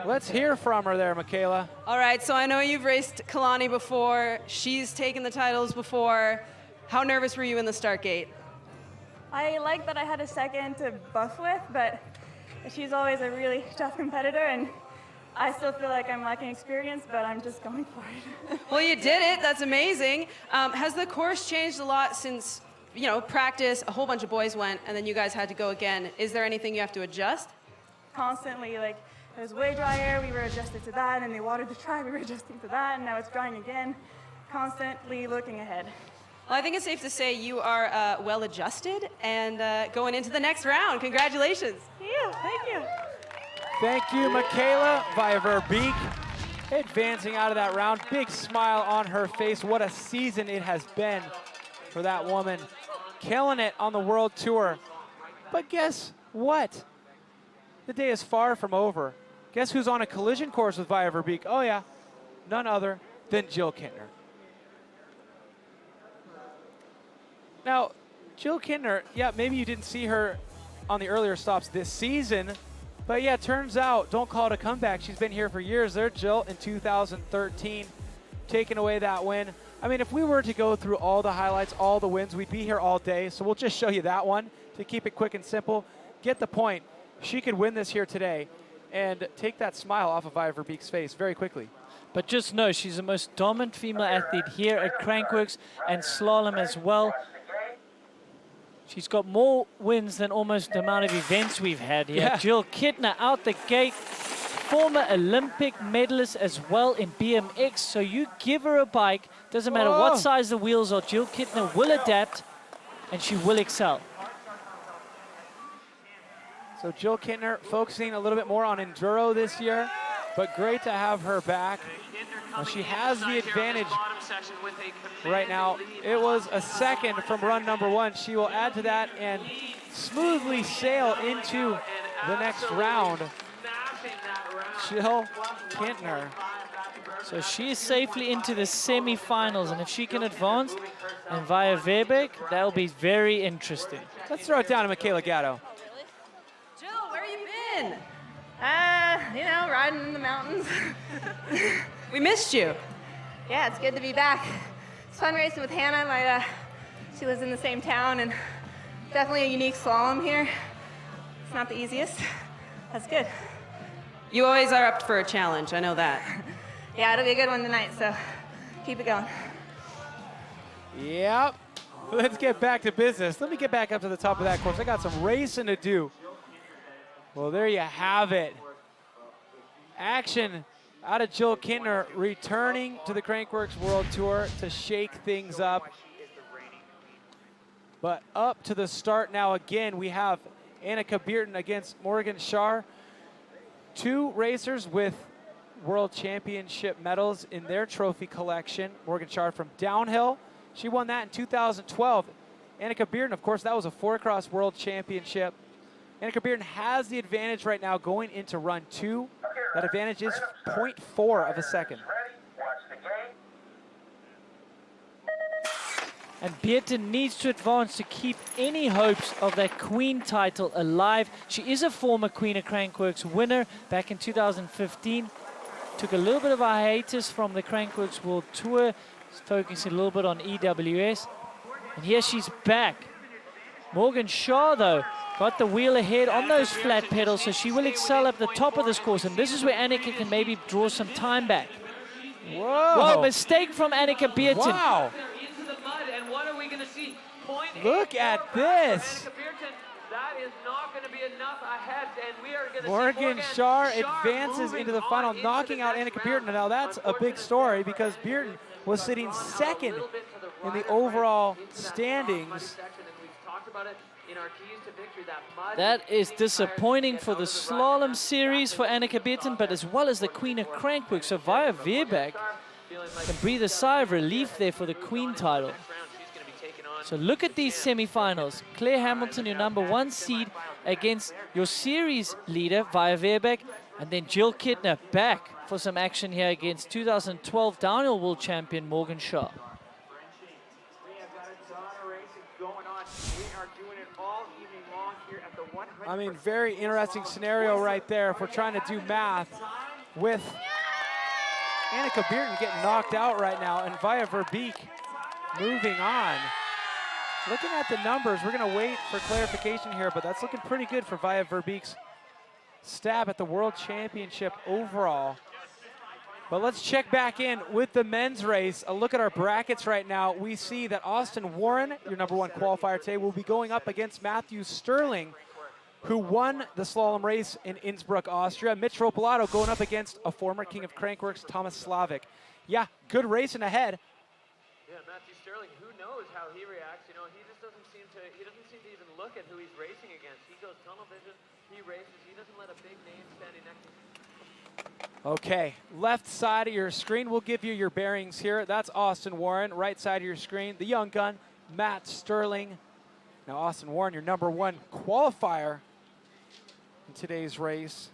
Let's hear from her there, Michaela. All right, so I know you've raced Keelani before. She's taken the titles before. How nervous were you in the start gate? I like that I had a second to buff with, but she's always a really tough competitor, and I still feel like I'm lacking experience, but I'm just going for it. Well, you did it. That's amazing. Has the course changed a lot since, you know, practice, a whole bunch of boys went, and then you guys had to go again? Is there anything you have to adjust? Constantly, like, it was way drier, we were adjusted to that, and they watered the track, we were adjusting to that, and now it's drying again. Constantly looking ahead. Well, I think it's safe to say you are well adjusted and going into the next round. Congratulations. Thank you. Thank you. Thank you, Michaela. Via Verbeek advancing out of that round. Big smile on her face. What a season it has been for that woman. Killing it on the World Tour. But guess what? The day is far from over. Guess who's on a collision course with Via Verbeek? Oh yeah, none other than Jill Kintner. Now, Jill Kintner, yeah, maybe you didn't see her on the earlier stops this season, but yeah, turns out, don't call it a comeback. She's been here for years. There, Jill, in 2013, taking away that win. I mean, if we were to go through all the highlights, all the wins, we'd be here all day. So we'll just show you that one to keep it quick and simple. Get the point. She could win this here today and take that smile off of Via Verbeek's face very quickly. But just know she's the most dominant female athlete here at Crankworx and slalom as well. She's got more wins than almost the amount of events we've had here. Yeah. Jill Kintner out the gate, former Olympic medalist as well in BMX. So you give her a bike, doesn't matter what size the wheels are, Jill Kintner will adapt and she will excel. So Jill Kintner focusing a little bit more on Enduro this year, but great to have her back. Well, she has the advantage right now. It was a second from run number 1. She will add to that and smoothly sail into the next round. Jill Kintner. So she is safely into the semifinals, and if she can advance and Via Verbeek, that'll be very interesting. Let's throw it down to Michaela Gatto. Jill, where you been? You know, riding in the mountains. We missed you. Yeah, it's good to be back. It's fun racing with Hannah. She lives in the same town, and definitely a unique slalom here. It's not the easiest. That's good. You always are up for a challenge, I know that. Yeah, it'll be a good one tonight, so keep it going. Yep. Let's get back to business. Let me get back up to the top of that course. I got some racing to do. Well, there you have it. Action out of Jill Kittner, returning to the Crankworx World Tour to shake things up. But up to the start now again, we have Annika Beerten against Morgan Schar. Two racers with World Championship medals in their trophy collection. Morgan Schar from downhill. She won that in 2012. Annika Beerten, of course, that was a 4-cross World Championship. Annika Beerten has the advantage right now going into run 2. That advantage is 0.4 of a second. And Beerten needs to advance to keep any hopes of that Queen title alive. She is a former Queen of Crankworx winner back in 2015. Took a little bit of a hiatus from the Crankworx World Tour, focusing a little bit on EWS. And here she's back. Morgan Schar, though, got the wheel ahead on those flat pedals, so she will excel at the top of this course. And this is where Annika can maybe draw some time back. Whoa. Whoa, mistake from Annika Beerten. Wow. Into the mud, and what are we going to see? Look at this. That is not going to be enough ahead, and we are going to Morgan see Schar advances into the final, knocking out Annika Beerten. Now that's a big story because Beerten was sitting second in the overall standings. That is disappointing for the slalom series for Annika Beerten, but as well as the Queen of Crankworx. So Via Veerbeek can breathe a sigh of relief there for the Queen title. So look at these semifinals. Claire Hamilton, your #1 seed, against your series leader, Via Veerbeek, and then Jill Kittner back for some action here against 2012 downhill world champion Morgan Schar. I mean, very interesting scenario right there if we're trying to do math with Annika Beerten getting knocked out right now and Via Veerbeek moving on. Looking at the numbers, we're going to wait for clarification here, but that's looking pretty good for Via Veerbeek's stab at the World Championship overall. But let's check back in with the men's race. A look at our brackets right now. We see that Austin Warren, your #1 qualifier today, will be going up against Matthew Sterling, who won the slalom race in Innsbruck, Austria. Mitch Ropolato going up against a former King of Crankworx, Thomas Slavic. Yeah, good racing ahead. Yeah, Matthew Sterling, who knows how he reacts? You know, he just doesn't seem to even look at who he's racing against. He goes tunnel vision, he races, he doesn't let a big name standing next to him. Okay, left side of your screen, we'll give you your bearings here. That's Austin Warren. Right side of your screen, the young gun, Matt Sterling. Now Austin Warren, your #1 qualifier in today's race.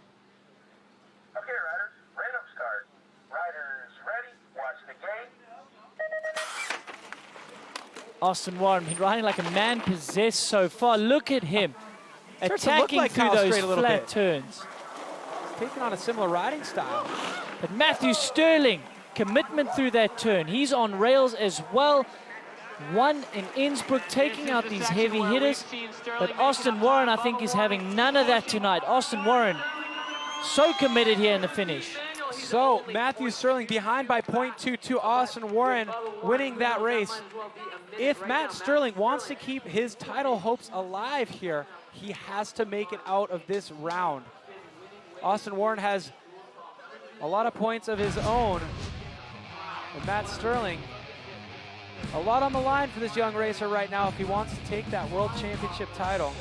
Okay, riders, random start. Riders ready, watch the game. Austin Warren been riding like a man possessed so far. Look at him attacking like through Kyle those Straight a little flat bit. turns. Taking on a similar riding style. But Matthew Sterling, commitment through that turn. He's on rails as well. One in Innsbruck, taking out these heavy hitters. But Austin Warren, I think, is having none of that tonight. Austin Warren, so committed here in the finish. So Matthew Sterling behind by 0.22. Austin Warren winning that race. If Matt Sterling wants to keep his title hopes alive here, he has to make it out of this round. Austin Warren has a lot of points of his own. And Matt Sterling, a lot on the line for this young racer right now if he wants to take that World Championship title.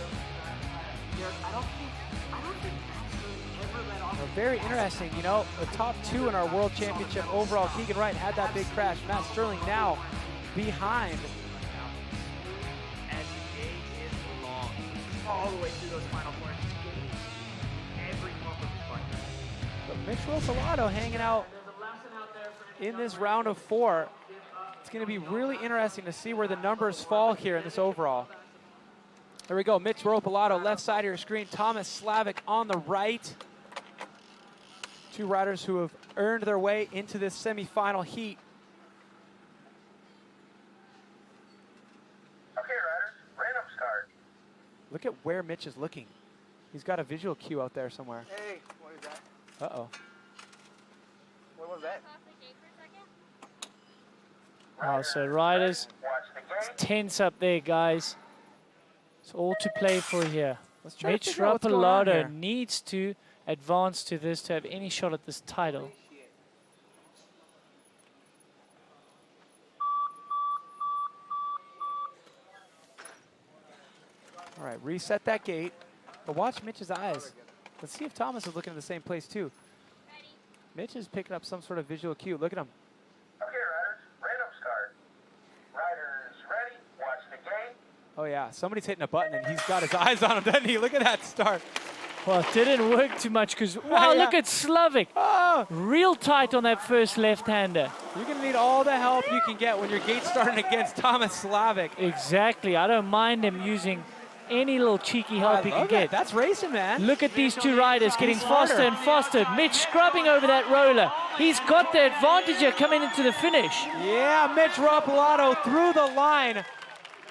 Very interesting, you know, the top 2 in our World Championship overall. Keegan Wright had that big crash. Matt Sterling now behind. As the day is long, all the way through those final points. Every bump of the fight. But Mitch Ropolato hanging out in this round of 4. It's going to be really interesting to see where the numbers fall here in this overall. There we go, Mitch Ropalato, left side of your screen, Thomas Slavic on the right. Two riders who have earned their way into this semifinal heat. Okay, riders, random start. Look at where Mitch is looking. He's got a visual cue out there somewhere. Hey, what is that? Uh-oh. What was that? Oh, so riders, Watch the it's gate. tense up there, guys. It's all to play for here. Let's try to Mitch figure out what's going on here. Ropalato needs to advance to this to have any shot at this title. All right, reset that gate. But watch Mitch's eyes. Let's see if Thomas is looking at the same place too. Mitch is picking up some sort of visual cue. Look at him. Okay, riders, random start. Riders ready, watch the gate. Oh yeah, somebody's hitting a button and he's got his eyes on him, doesn't he? Look at that start. Well, it didn't work too much because, wow, Yeah. look at Slavic. Oh, Real tight on that first left-hander. you're gonna need all the help you can get when your gate's starting against Thomas Slavic. Exactly. I don't mind him using any little cheeky help he can love get. it. That's racing, man. Look at these two riders getting smarter. faster and faster. Mitch scrubbing over that roller. He's got the advantage here coming into the finish. Yeah, Mitch Ropalato through the line.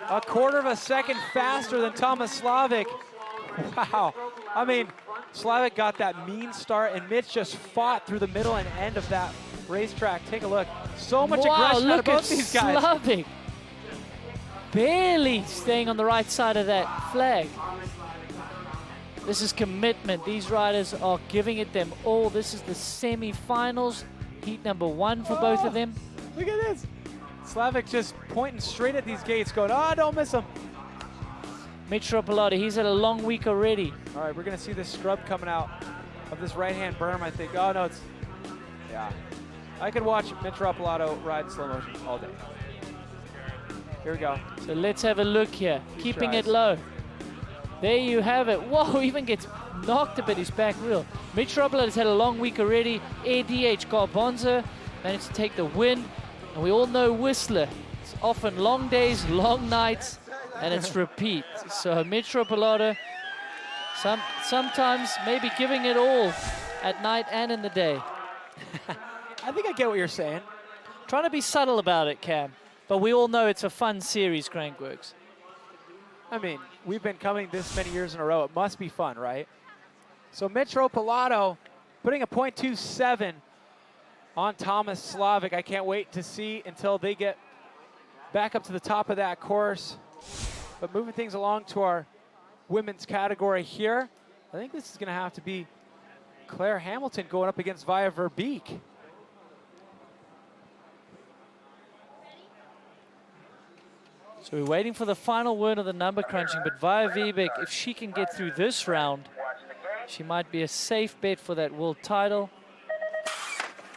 A quarter of a second faster than Thomas Slavic. Wow. I mean, Slavic got that mean start, and Mitch just fought through the middle and end of that racetrack. Take a look. So much Wow, aggression out of look both at these guys. Slavic. Barely staying on the right side of that flag. This is commitment. These riders are giving it them all. This is the semi-finals, heat number 1 for both of them. Look at this. Slavic just pointing straight at these gates, going, oh, don't miss them. Mitch Ropalato, he's had a long week already. All right, we're going to see this scrub coming out of this right-hand berm, I think. Oh, no, it's, yeah. I could watch Mitch Ropalato ride in slow motion all day. Here we go. So let's have a look here. Keeping it tries. low. There you have it. Whoa, even gets knocked a bit his back wheel. Mitch Ropalato has had a long week already. ADH Garbonzo managed to take the win. And we all know Whistler. It's often long days, long nights, and it's repeat. So Mitch Ropalato, sometimes maybe giving it all at night and in the day. I think I get what you're saying. Trying to be subtle about it, Cam. But we all know it's a fun series, Crankworx. I mean, we've been coming this many years in a row. It must be fun, right? So Mitch Ropalato putting a .27 on Thomas Slavic. I can't wait to see until they get back up to the top of that course. But moving things along to our women's category here, I think this is going to have to be Claire Hamilton going up against Via Verbeek. So we're waiting for the final word of the number crunching, but Via Verbeek, if she can get through this round, she might be a safe bet for that world title.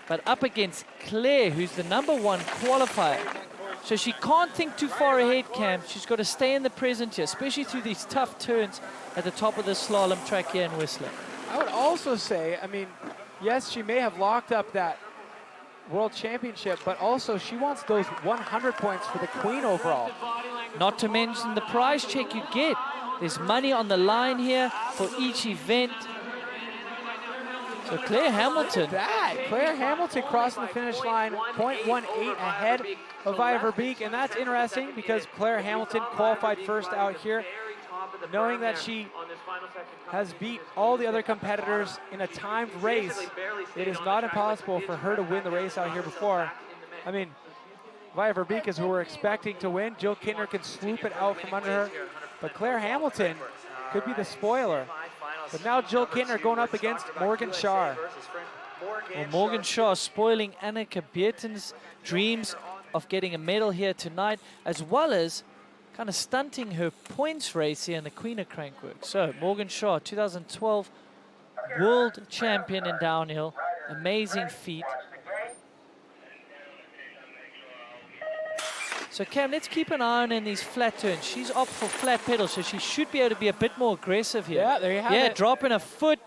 But up against Claire, who's the #1 qualifier. So she can't think too far ahead, Cam. She's got to stay in the present here, especially through these tough turns at the top of the slalom track here in Whistler. I would also say, I mean, yes, she may have locked up that World Championship, but also she wants those 100 points for the Queen overall. Not to mention the prize check you get. There's money on the line here for each event. So Claire Hamilton. Claire Hamilton crossing the finish line, .18 ahead of Via Verbeek, and that's interesting because Claire Hamilton qualified first out here, knowing that she has beat all the other competitors in a timed race. It is not impossible for her to win the race out here before. I mean, Via Verbeek is who we're expecting to win. Jill Kittner can swoop it out from under her, but Claire Hamilton could be the spoiler. But now Jill Kittner going up against Morgan Shaw. Well, Morgan Shaw spoiling Annika Bierten's dreams of getting a medal here tonight, as well as kind of stunting her points race here in the Queen of Crankworx. So Morgan Shaw, 2012 world champion in downhill, amazing feat. So Cam, let's keep an eye on in these flat turns. She's up for flat pedals, so she should be able to be a bit more aggressive here. Yeah, there you have it. Yeah, dropping a foot.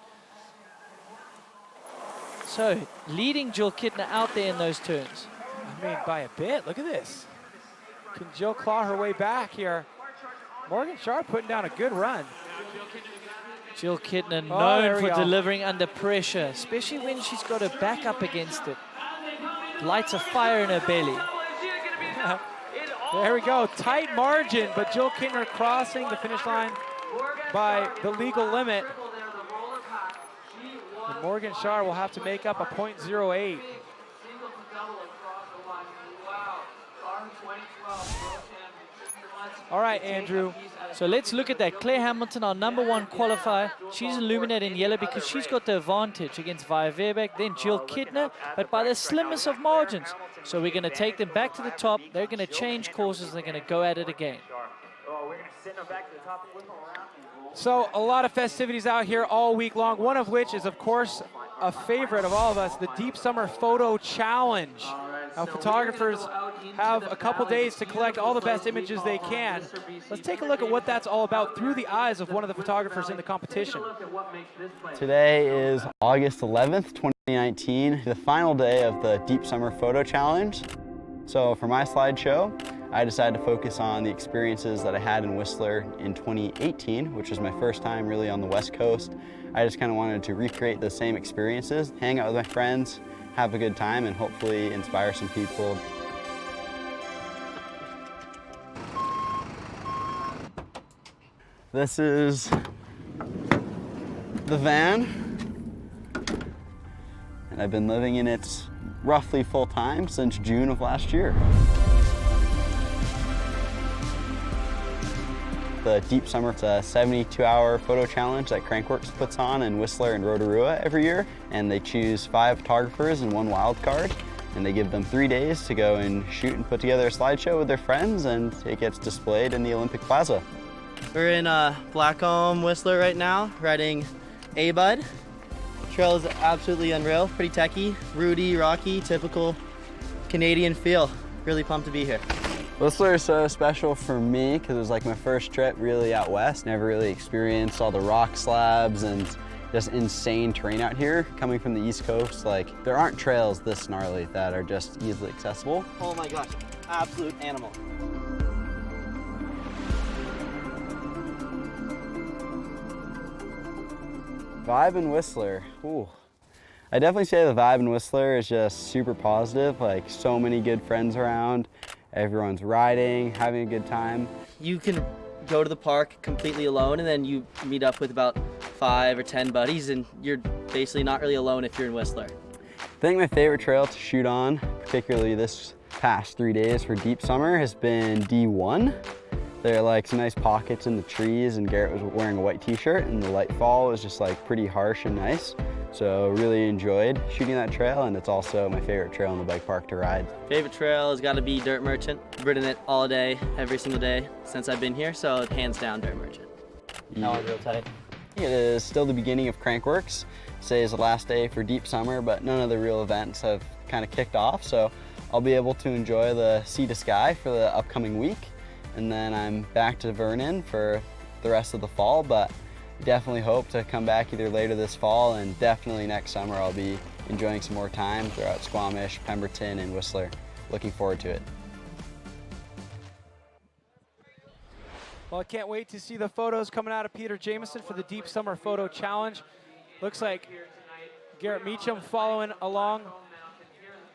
So leading Jill Kittner out there in those turns. I mean, by a bit. Look at this. Can Jill claw her way back here? Morgan Sharp putting down a good run. Jill Kittner there known we for go. delivering under pressure, especially when she's got her back up against it. Lights a fire in her belly. There we go, tight margin, but Jill Kittner crossing the finish line by the legal limit. And Morgan Sharp will have to make up a .08. All right, Andrew. So let's look at that. Claire Hamilton, our #1 qualifier. She's illuminated in yellow because she's got the advantage against Via Verbeek, then Jill Kittner, but by the slimmest of margins. So we're going to take them back to the top. They're going to change courses. They're going to go at it again. So a lot of festivities out here all week long, one of which is, of course, a favorite of all of us, the Deep Summer Photo Challenge. Now, photographers have a couple days to collect all the best images they can. Let's take a look at what that's all about through the eyes of one of the photographers in the competition. Today is August 11th, 2019, the final day of the Deep Summer Photo Challenge. So for my slideshow, I decided to focus on the experiences that I had in Whistler in 2018, which was my first time really on the West Coast. I just kind of wanted to recreate those same experiences, hang out with my friends, have a good time, and hopefully inspire some people. This is the van, and I've been living in it roughly full time since June of last year. The Deep Summer, it's a 72-hour photo challenge that Crankworx puts on in Whistler and Rotorua every year, and they choose 5 photographers and 1 wild card, and they give them 3 days to go and shoot and put together a slideshow with their friends, and it gets displayed in the Olympic Plaza. We're in Blackcomb, Whistler right now, riding A-Bud. Trail is absolutely unreal, pretty techy, rooty, rocky, typical Canadian feel. Really pumped to be here. Whistler is so special for me because it was like my first trip really out west. Never really experienced all the rock slabs and just insane terrain out here. Coming from the East Coast, like there aren't trails this gnarly that are just easily accessible. Oh my gosh, absolute animal. Vibe in Whistler, ooh. I definitely say the vibe in Whistler is just super positive, like so many good friends around. Everyone's riding, having a good time. You can go to the park completely alone and then you meet up with about 5 or 10 buddies and you're basically not really alone if you're in Whistler. I think my favorite trail to shoot on, particularly this past 3 days for Deep Summer, has been D1. There are like some nice pockets in the trees and Garrett was wearing a white t-shirt and the light fall was just like pretty harsh and nice. So really enjoyed shooting that trail, and it's also my favorite trail in the bike park to ride. Favorite trail has got to be Dirt Merchant. Ridden it all day, every single day since I've been here, so hands down Dirt Merchant. Yeah. That one's real tight. It is still the beginning of Crankworx. Today is the last day for Deep Summer, but none of the real events have kind of kicked off, so I'll be able to enjoy the sea to sky for the upcoming week, and then I'm back to Vernon for the rest of the fall, but definitely hope to come back either later this fall and definitely next summer I'll be enjoying some more time throughout Squamish, Pemberton, and Whistler. Looking forward to it. Well, I can't wait to see the photos coming out of Peter Jameson for the Deep Summer Photo Challenge. Looks like Garrett Meacham following along.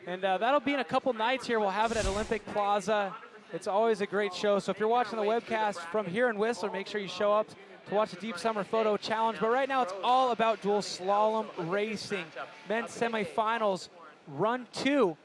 And that'll be in a couple nights here. We'll have it at Olympic Plaza. It's always a great show. So if you're watching the webcast from here in Whistler, make sure you show up to watch the Deep Summer Photo Challenge. But right now it's all about dual slalom racing. Men's semifinals, run 2.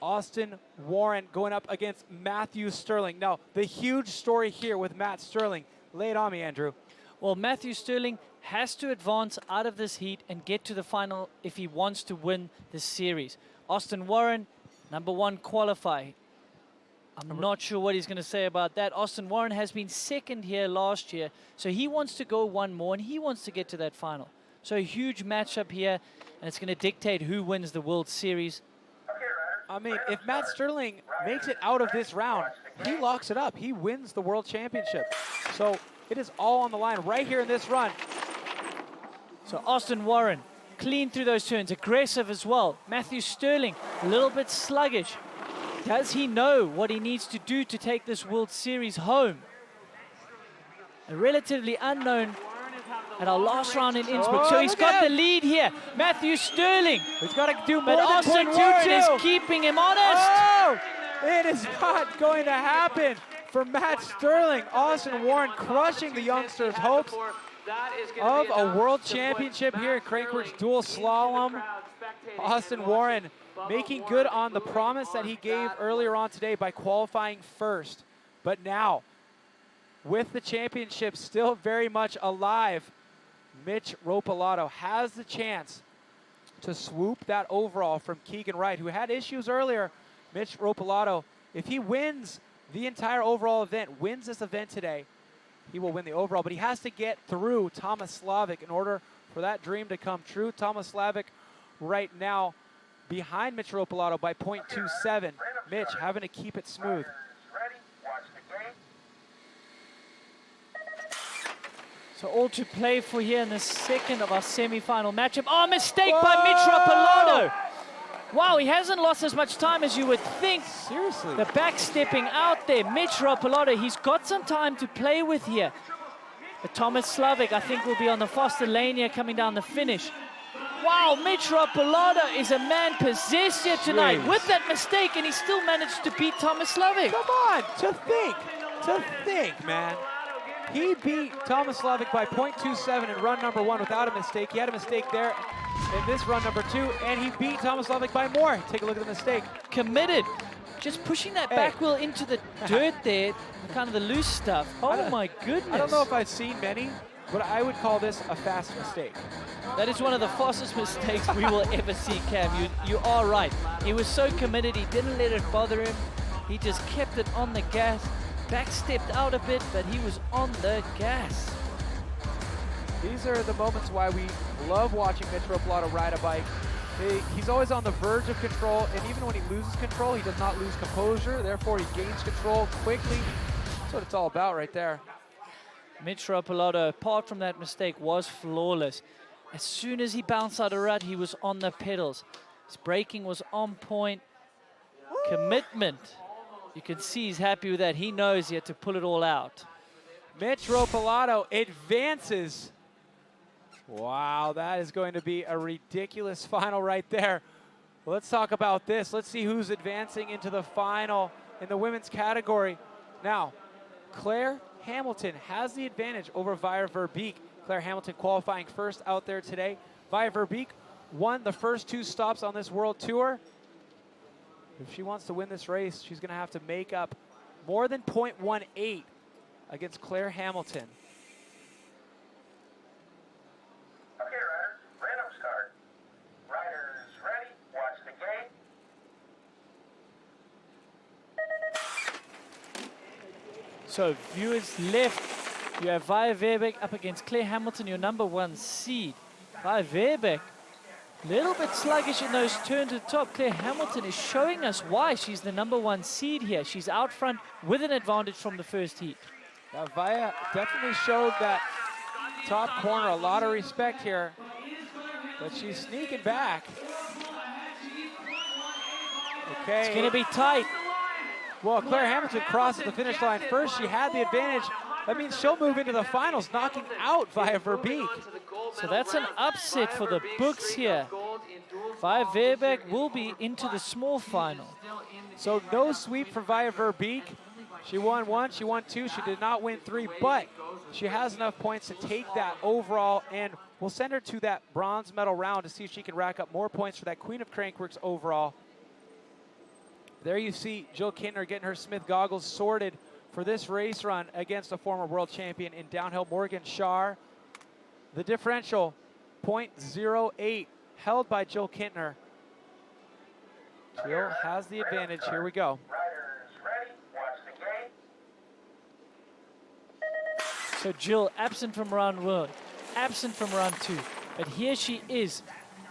Austin Warren going up against Matthew Sterling. Now, the huge story here with Matt Sterling. Lay it on me, Andrew. Well, Matthew Sterling has to advance out of this heat and get to the final if he wants to win this series. Austin Warren, #1 qualifier. I'm not sure what he's going to say about that. Austin Warren has been second here last year, so he wants to go one more, and he wants to get to that final. So a huge matchup here, and it's going to dictate who wins the World Series. I mean, if Matt Sterling makes it out of this round, he locks it up. He wins the World Championship. So it is all on the line right here in this run. So Austin Warren, clean through those turns, aggressive as well. Matthew Sterling, a little bit sluggish. Does he know what he needs to do to take this World Series home? a relatively unknown at our last round in Innsbruck. So he's look got at the him. lead here. Matthew Sterling. He's got to do more But than Austin 0.22. Warren is keeping him honest. Oh, it is not going to happen for Matt Sterling. Austin Warren crushing the youngsters' hopes of a world championship here at Crankworx Dual Slalom. Austin Warren making good on the promise that he gave earlier on today by qualifying first. But now, with the championship still very much alive, Mitch Ropalato has the chance to swoop that overall from Keegan Wright, who had issues earlier. Mitch Ropalato, if he wins the entire overall event, wins this event today, he will win the overall, but he has to get through Thomas Slavic in order for that dream to come true. Thomas Slavic right now behind Mitch Ropalato by 0.27. Mitch having to keep it smooth. So all to play for here in the second of our semi-final matchup. Oh, mistake by Mitch Ropalato. Wow, he hasn't lost as much time as you would think. Seriously. The backstepping out there, Mitch Ropalato, he's got some time to play with here. But Thomas Slavic, I think, will be on the faster lane here coming down the finish. Wow, Mitch Ropalato is a man possessed here tonight with that mistake, and he still managed to beat Thomas Slavic. Come on, to think, man. He beat Thomas Slavic by 0.27 in run number 1 without a mistake. He had a mistake there in this run number 2, and he beat Thomas Slavic by more. Take a look at the mistake. Committed. Just pushing that back wheel into the dirt there, kind of the loose stuff. Oh my goodness. I don't know if I've seen many, but I would call this a fast mistake. That is one of the fastest mistakes we will ever see, Cam. You are right. He was so committed, he didn't let it bother him. He just kept it on the gas. Backstepped out a bit, but he was on the gas. These are the moments why we love watching Mitch Ropalato ride a bike. He's always on the verge of control, and even when he loses control, he does not lose composure. Therefore, he gains control quickly. That's what it's all about right there. Mitch Ropalato, apart from that mistake, was flawless. As soon as he bounced out of rut, he was on the pedals. His braking was on point. Commitment. You can see he's happy with that. He knows he had to pull it all out. Mitch Ropalato advances. Wow, that is going to be a ridiculous final right there. Well, let's talk about this. Let's see who's advancing into the final in the women's category. Now, Claire Hamilton has the advantage over Via Verbeek. Claire Hamilton qualifying first out there today. Via Verbeek won the first 2 stops on this World Tour. If she wants to win this race, she's going to have to make up more than 0.18 against Claire Hamilton. Okay, riders, random start. Riders ready, watch the game. So viewers left, you have Via Verbeek up against Claire Hamilton, your number 1 seed. Via Verbeek, a little bit sluggish in those turns to the top. Claire Hamilton is showing us why she's the number 1 seed here. She's out front with an advantage from the first heat. Now, Via definitely showed that top corner a lot of respect here, but she's sneaking back. Okay. It's going to be tight. Well, Claire Hamilton crosses the finish line first. She had the advantage. That means she'll move into the finals, knocking out Via Verbeek. So that's an upset for the books here. Via Verbeek will be into the small final. So no sweep for Via Verbeek. She won 1, she won 2, she did not win 3, but she has enough points to take that overall, and we'll send her to that bronze medal round to see if she can rack up more points for that Queen of Crankworx overall. There you see Jill Kintner getting her Smith goggles sorted for this race run against a former world champion in downhill, Morgan Shar. The differential, 0.08, held by Jill Kintner. Jill has the advantage. Here we go. So Jill absent from round 1, absent from round 2. But here she is,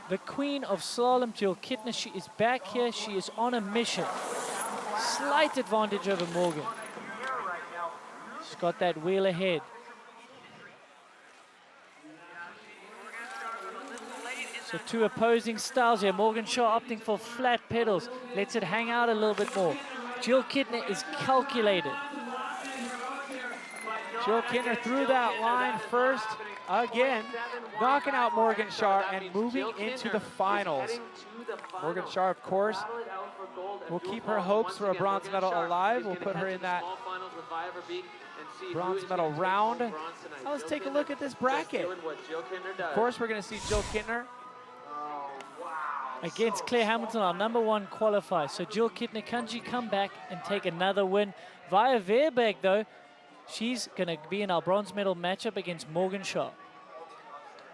the queen of slalom, Jill Kintner. She is back here. She is on a mission. Slight advantage over Morgan. She's got that wheel ahead. So 2 opposing styles here. Morgan Shaw opting for flat pedals. Lets it hang out a little bit more. Jill Kintner is calculated. Jill Kintner through that line first, again, knocking out Morgan Shar and moving into the finals. Morgan Shar, of course, will keep her hopes for a bronze medal alive. We'll put her in that bronze medal round. Now let's take a look at this bracket. Of course, we're going to see Jill Kintner against Claire Hamilton, our #1 qualifier. So Jill Kintner, can she come back and take another win? Via Verbeek, though, she's going to be in our bronze medal matchup against Morgan Shar.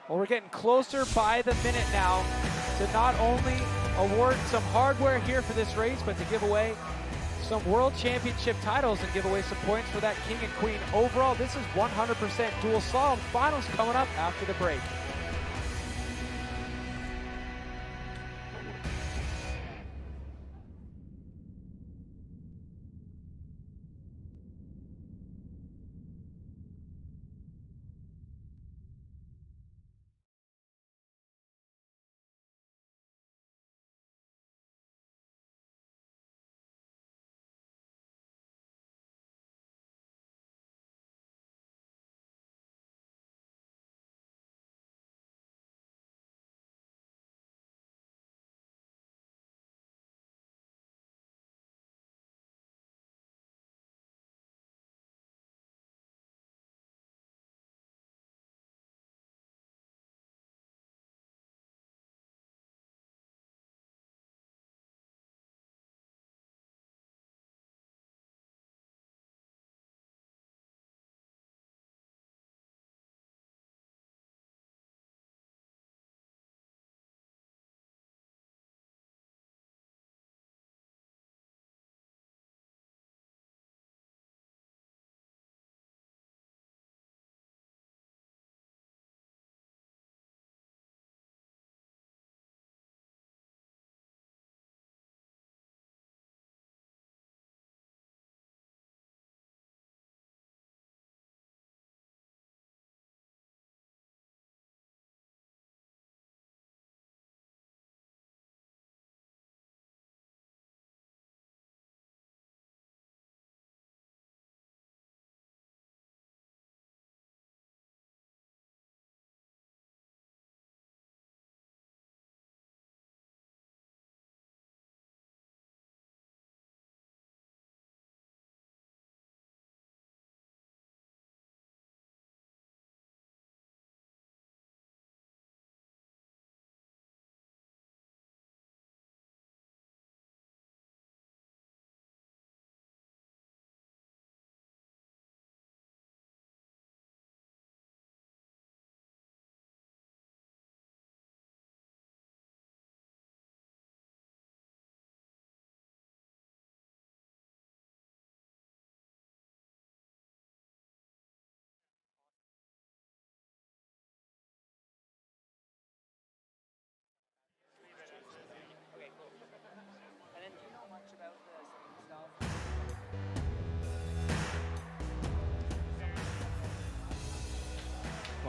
Well, we're getting closer by the minute now to not only award some hardware here for this race, but to give away some World Championship titles and give away some points for that King and Queen overall. This is 100% Dual Slalom finals coming up after the break.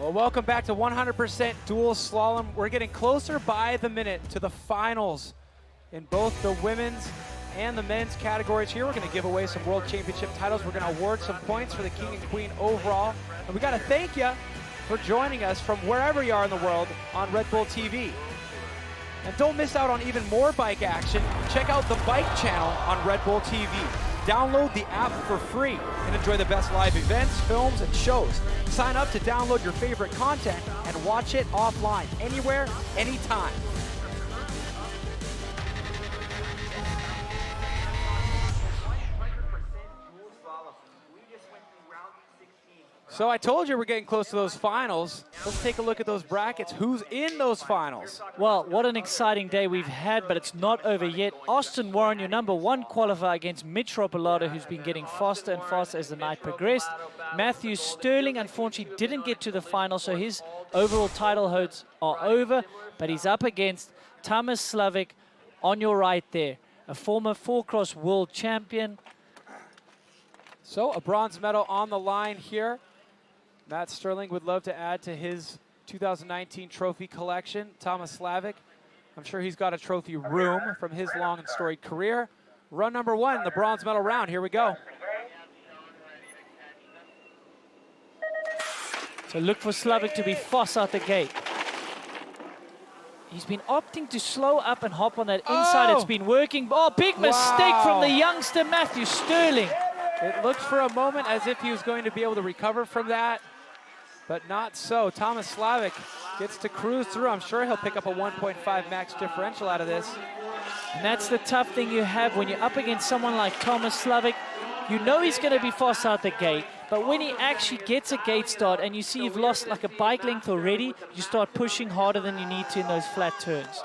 Well, welcome back to 100% Dual Slalom. We're getting closer by the minute to the finals in both the women's and the men's categories here. We're going to give away some World Championship titles. We're going to award some points for the King and Queen overall. And we got to thank you for joining us from wherever you are in the world on Red Bull TV. And don't miss out on even more bike action. Check out the Bike channel on Red Bull TV. Download the app for free and enjoy the best live events, films, and shows. Sign up to download your favorite content and watch it offline, anywhere, anytime. So I told you we're getting close to those finals. Let's take a look at those brackets. Who's in those finals? Well, what an exciting day we've had, but it's not over yet. Austin Warren, your #1 qualifier against Mitch Ropolato, who's been getting faster and faster as the night progressed. Matthew Sterling, unfortunately, didn't get to the final, so his overall title hopes are over, but he's up against Thomas Slavik on your right there, a former 4-cross world champion. So a bronze medal on the line here. Matt Sterling would love to add to his 2019 trophy collection. Thomas Slavik, I'm sure he's got a trophy room from his long and storied career. Run #1, the bronze medal round. Here we go. So look for Slavic to be fast out the gate. He's been opting to slow up and hop on that inside. It's been working. Oh, big mistake from the youngster, Matthew Sterling. It looked for a moment as if he was going to be able to recover from that, but not so. Thomas Slavic gets to cruise through. I'm sure he'll pick up a 1.5 max differential out of this. And that's the tough thing you have when you're up against someone like Thomas Slavic. You know he's going to be fast out the gate, but when he actually gets a gate start and you see you've lost like a bike length already, you start pushing harder than you need to in those flat turns.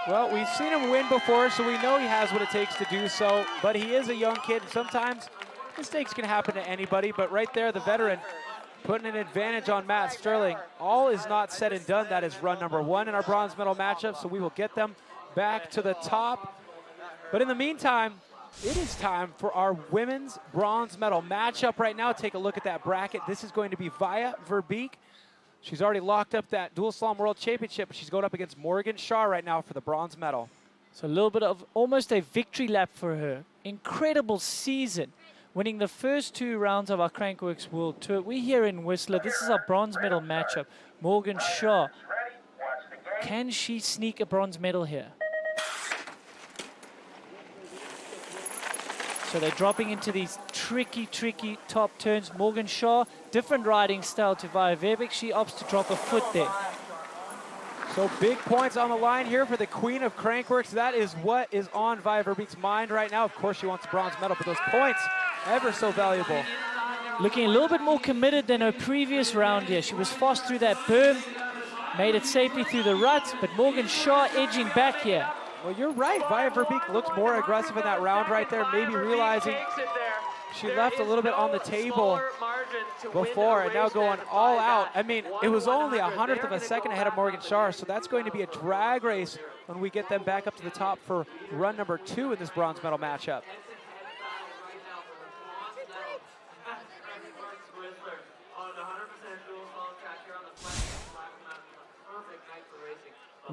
Well, we've seen him win before, so we know he has what it takes to do so, but he is a young kid. Sometimes mistakes can happen to anybody, but right there, the veteran putting an advantage on Matt Sterling. All is not said and done. That is run number 1 in our bronze medal matchup, so we will get them back to the top. But in the meantime, it is time for our women's bronze medal matchup right now. Take a look at that bracket. This is going to be Via Verbeek. She's already locked up that Dual Slalom World Championship. She's going up against Morgan Shaw right now for the bronze medal. So a little bit of almost a victory lap for her. Incredible season, winning the first 2 rounds of our Crankworx World Tour. We're here in Whistler. This is our bronze medal matchup. Morgan Shaw. Can she sneak a bronze medal here? So they're dropping into these tricky top turns. Morgan Shaw, different riding style to Via Verbeek. She opts to drop a foot there. So big points on the line here for the queen of Crankworx. That is what is on Via Verbeek's mind right now. Of course, she wants a bronze medal, but those points, ever so valuable. Looking a little bit more committed than her previous round here. She was fast through that berm, made it safely through the ruts, but Morgan Shaw edging back here. Well, you're right. Via Verbeek looked more aggressive in that round right there, maybe realizing she left a little bit on the table before and now going all out. I mean, it was only 100th of a second ahead of Morgan Shaw, so that's going to be a drag race when we get them back up to the top for run number 2 in this bronze medal matchup.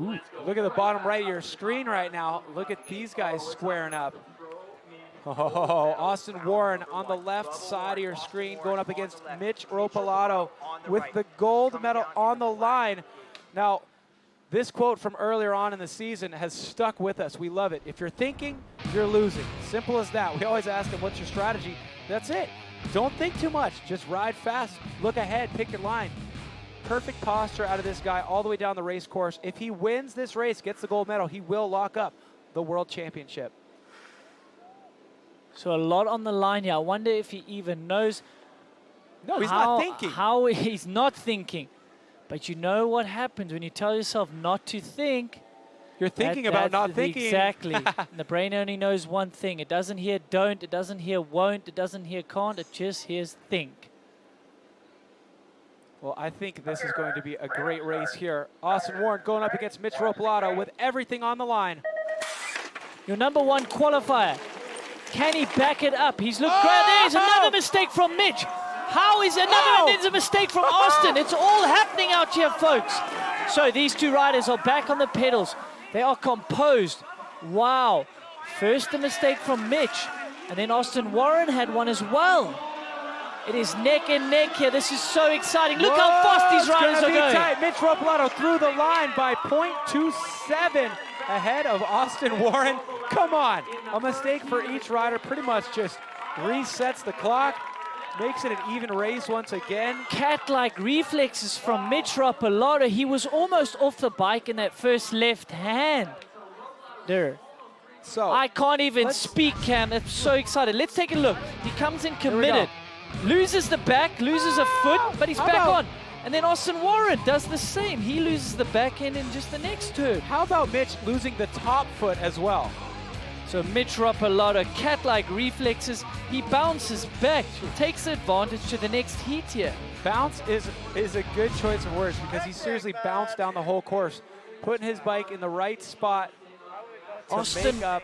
Ooh, look at the bottom right of your screen right now. Look at these guys squaring up. Oh, Austin Warren on the left side of your screen going up against Mitch Ropalato with the gold medal on the line. Now, this quote from earlier on in the season has stuck with us. We love it. If you're thinking, you're losing. Simple as that. We always ask him, what's your strategy? That's it. Don't think too much. Just ride fast. Look ahead. Pick your line. Perfect posture out of this guy all the way down the race course. If he wins this race, gets the gold medal, he will lock up the World Championship. So a lot on the line here. I wonder if he even knows. No, he's not thinking. How he's not thinking. But you know what happens when you tell yourself not to think. You're thinking about not thinking. Exactly. The brain only knows one thing. It doesn't hear don't, it doesn't hear won't, it doesn't hear can't, it just hears think. Well, I think this is going to be a great race here. Austin Warren going up against Mitch Ropalato with everything on the line. Your number 1 qualifier. Can he back it up? He's looked great. There's another mistake from Mitch. How is another there's a mistake from Austin? It's all happening out here, folks. So these 2 riders are back on the pedals. They are composed. Wow. First a mistake from Mitch, and then Austin Warren had one as well. It is neck and neck here. This is so exciting. Look how fast these riders are going. Tight. Mitch Ropalato through the line by 0.27 ahead of Austin Warren. Come on. A mistake for each rider pretty much just resets the clock, makes it an even race once again. Cat-like reflexes from Mitch Ropalato. He was almost off the bike in that first left hand. There. So I can't even speak, Cam. I'm so excited. Let's take a look. He comes in committed. Loses the back, loses a foot, but he's back on. And then Austin Warren does the same. He loses the back end in just the next turn. How about Mitch losing the top foot as well? So Mitch Ropalato, cat-like reflexes. He bounces back, takes advantage to the next heat here. Bounce is a good choice of words because he seriously bounced down the whole course, putting his bike in the right spot to make up.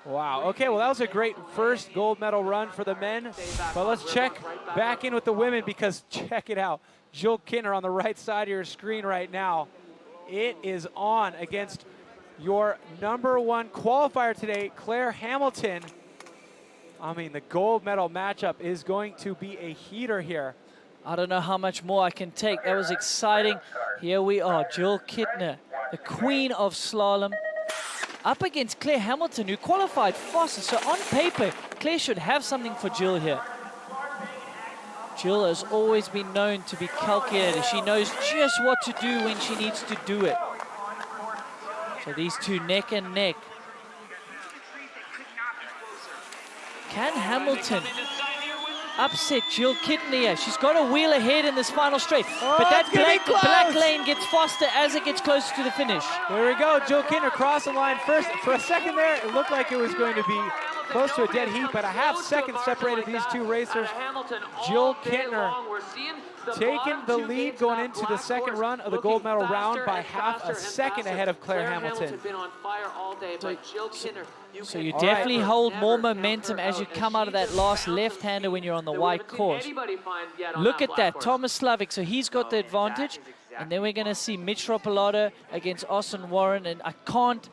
Wow, okay, well that was a great first gold medal run for the men, but let's check back in with the women because check it out. Jill Kinner on the right side of your screen right now. It is on against your number 1 qualifier today, Claire Hamilton. I mean, the gold medal matchup is going to be a heater here. I don't know how much more I can take. That was exciting. Here we are, Jill Kittner, the queen of slalom, up against Claire Hamilton, who qualified fastest. So on paper, Claire should have something for Jill here. Jill has always been known to be calculated. She knows just what to do when she needs to do it. So these two neck and neck. Can Hamilton upset Jill Kittner here? She's got a wheel ahead in this final straight. But that black lane gets faster as it gets closer to the finish. There we go. Jill Kittner crossed the line first. For a second there, it looked like it was going to be close to a dead heat, but a half second separated these two racers. Jill Kittner taking the lead going into the second run of the gold medal round by half a second ahead of Claire Hamilton. So you definitely hold more momentum as you come out of that last left-hander when you're on the white course. Look at that, Thomas Slavic, so he's got the advantage. And then we're going to see Mitch Ropalato against Austin Warren, and I can't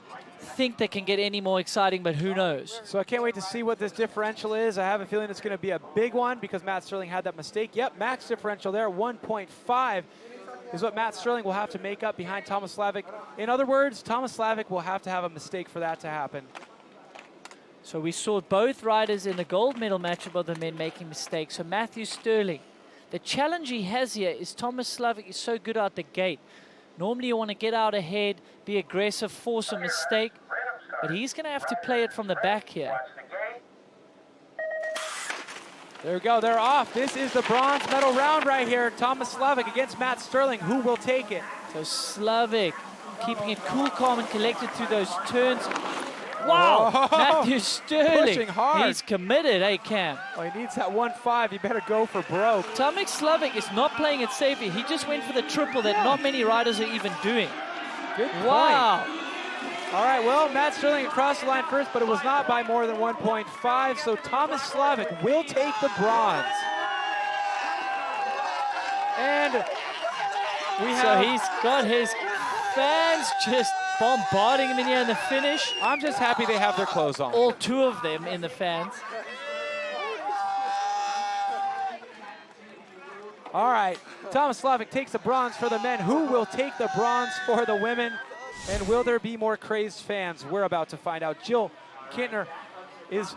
think they can get any more exciting, but who knows? So I can't wait to see what this differential is. I have a feeling it's going to be a big one because Matt Sterling had that mistake. Yep, max differential there, 1.5 is what Matt Sterling will have to make up behind Thomas Slavic. In other words, Thomas Slavic will have to have a mistake for that to happen. So we saw both riders in the gold medal matchup of the men making mistakes. So Matthew Sterling, the challenge he has here is Thomas Slavic is so good out the gate. Normally you want to get out ahead, be aggressive, force a mistake, but he's going to have to play it from the back here. There we go, they're off. This is the bronze medal round right here. Thomas Slavic against Matt Sterling. Who will take it? So Slavic keeping it cool, calm, and collected through those turns. Wow, oh, Matthew Sterling, pushing hard. He's committed, eh, Cam? Oh, he needs that 1.5, he better go for broke. Tomek Slavic is not playing it safely. He just went for the triple that not many riders are even doing. Good point. Wow. All right, well, Matt Sterling across the line first, but it was not by more than 1.5, so Thomas Slavic will take the bronze. And we have... So he's got his fans just bombarding him in here in the finish. I'm just happy they have their clothes on. All two of them in the fans. All right, Thomas Slavic takes the bronze for the men. Who will take the bronze for the women? And will there be more crazed fans? We're about to find out. Jill Kittner is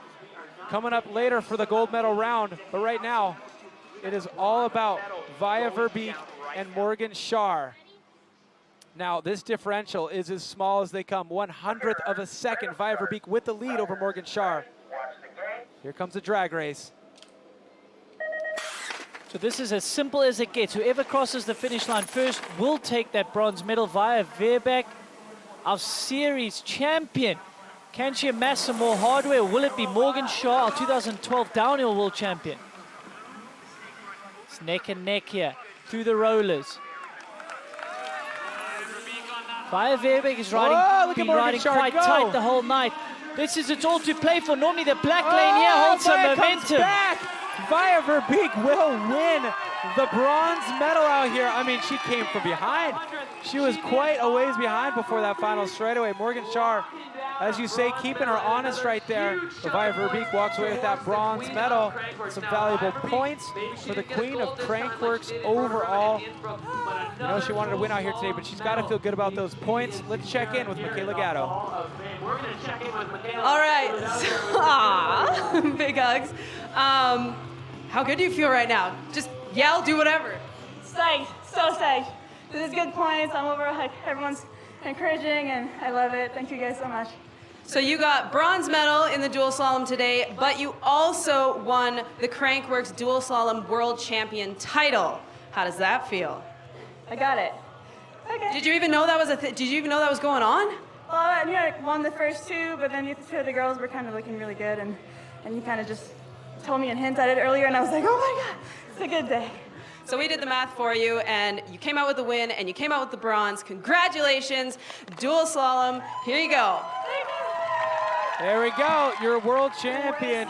coming up later for the gold medal round, but right now it is all about Via Verbeek and Morgan Schar. Now, this differential is as small as they come. 1/100th of a second, Via Verbeek with the lead over Morgan Schar. Here comes the drag race. So this is as simple as it gets. Whoever crosses the finish line first will take that bronze medal. Via Verbeek, our series champion. Can she amass some more hardware? Will it be Morgan Schar, our 2012 downhill world champion? It's neck and neck here through the rollers. Via Verbeek is been riding quite tight the whole night. This is it's all to play for. Normally the black lane here holds some momentum. Via Verbeek will win the bronze medal out here. I mean, she came from behind. She was quite a ways behind before that final straightaway. Morgan Schar, as you say, keeping her honest right there. But Via Verbeek walks away with that bronze medal. Some valuable points for the queen of Crankworx overall. You know she wanted to win out here today, but she's got to feel good about those points. Let's check in with Michaela Gatto. All right, big hugs. How good do you feel right now? Just yell, do whatever. Psyched, so psyched. This is good points. I'm over, like, everyone's encouraging, and I love it. Thank you guys so much. So you got bronze medal in the dual slalom today, but you also won the Crankworx Dual Slalom World Champion title. How does that feel? I got it. Okay. Did you even know that was did you even know that was going on? Well, I knew I won the first two, but then the two of the girls were kind of looking really good, and you kind of just told me and hinted at it earlier, and I was like, oh my God, it's a good day. So we did the math for you, and you came out with the win, and you came out with the bronze. Congratulations, dual slalom. Here you go. There we go, your world champion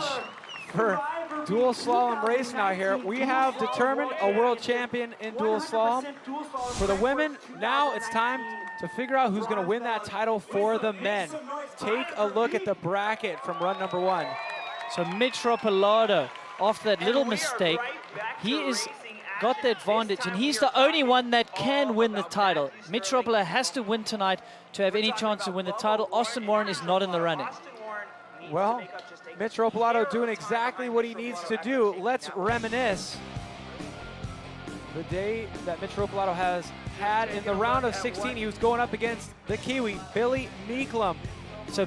for dual slalom racing out here. We have determined a world champion in dual slalom. For the women, now it's time to figure out who's going to win that title for the men. Take a look at the bracket from run number one. So Mitch Ropalato, after that little mistake, he is got the advantage, and he's the only one that can win the title. Mitch Ropalato has to win tonight to have any chance to win the title. Austin Warren is not in the running. Well, Mitch Ropalato doing exactly what he needs to do. Let's reminisce the day that Mitch Ropalato has had in the round of 16. He was going up against the Kiwi, Billy Meeklum. So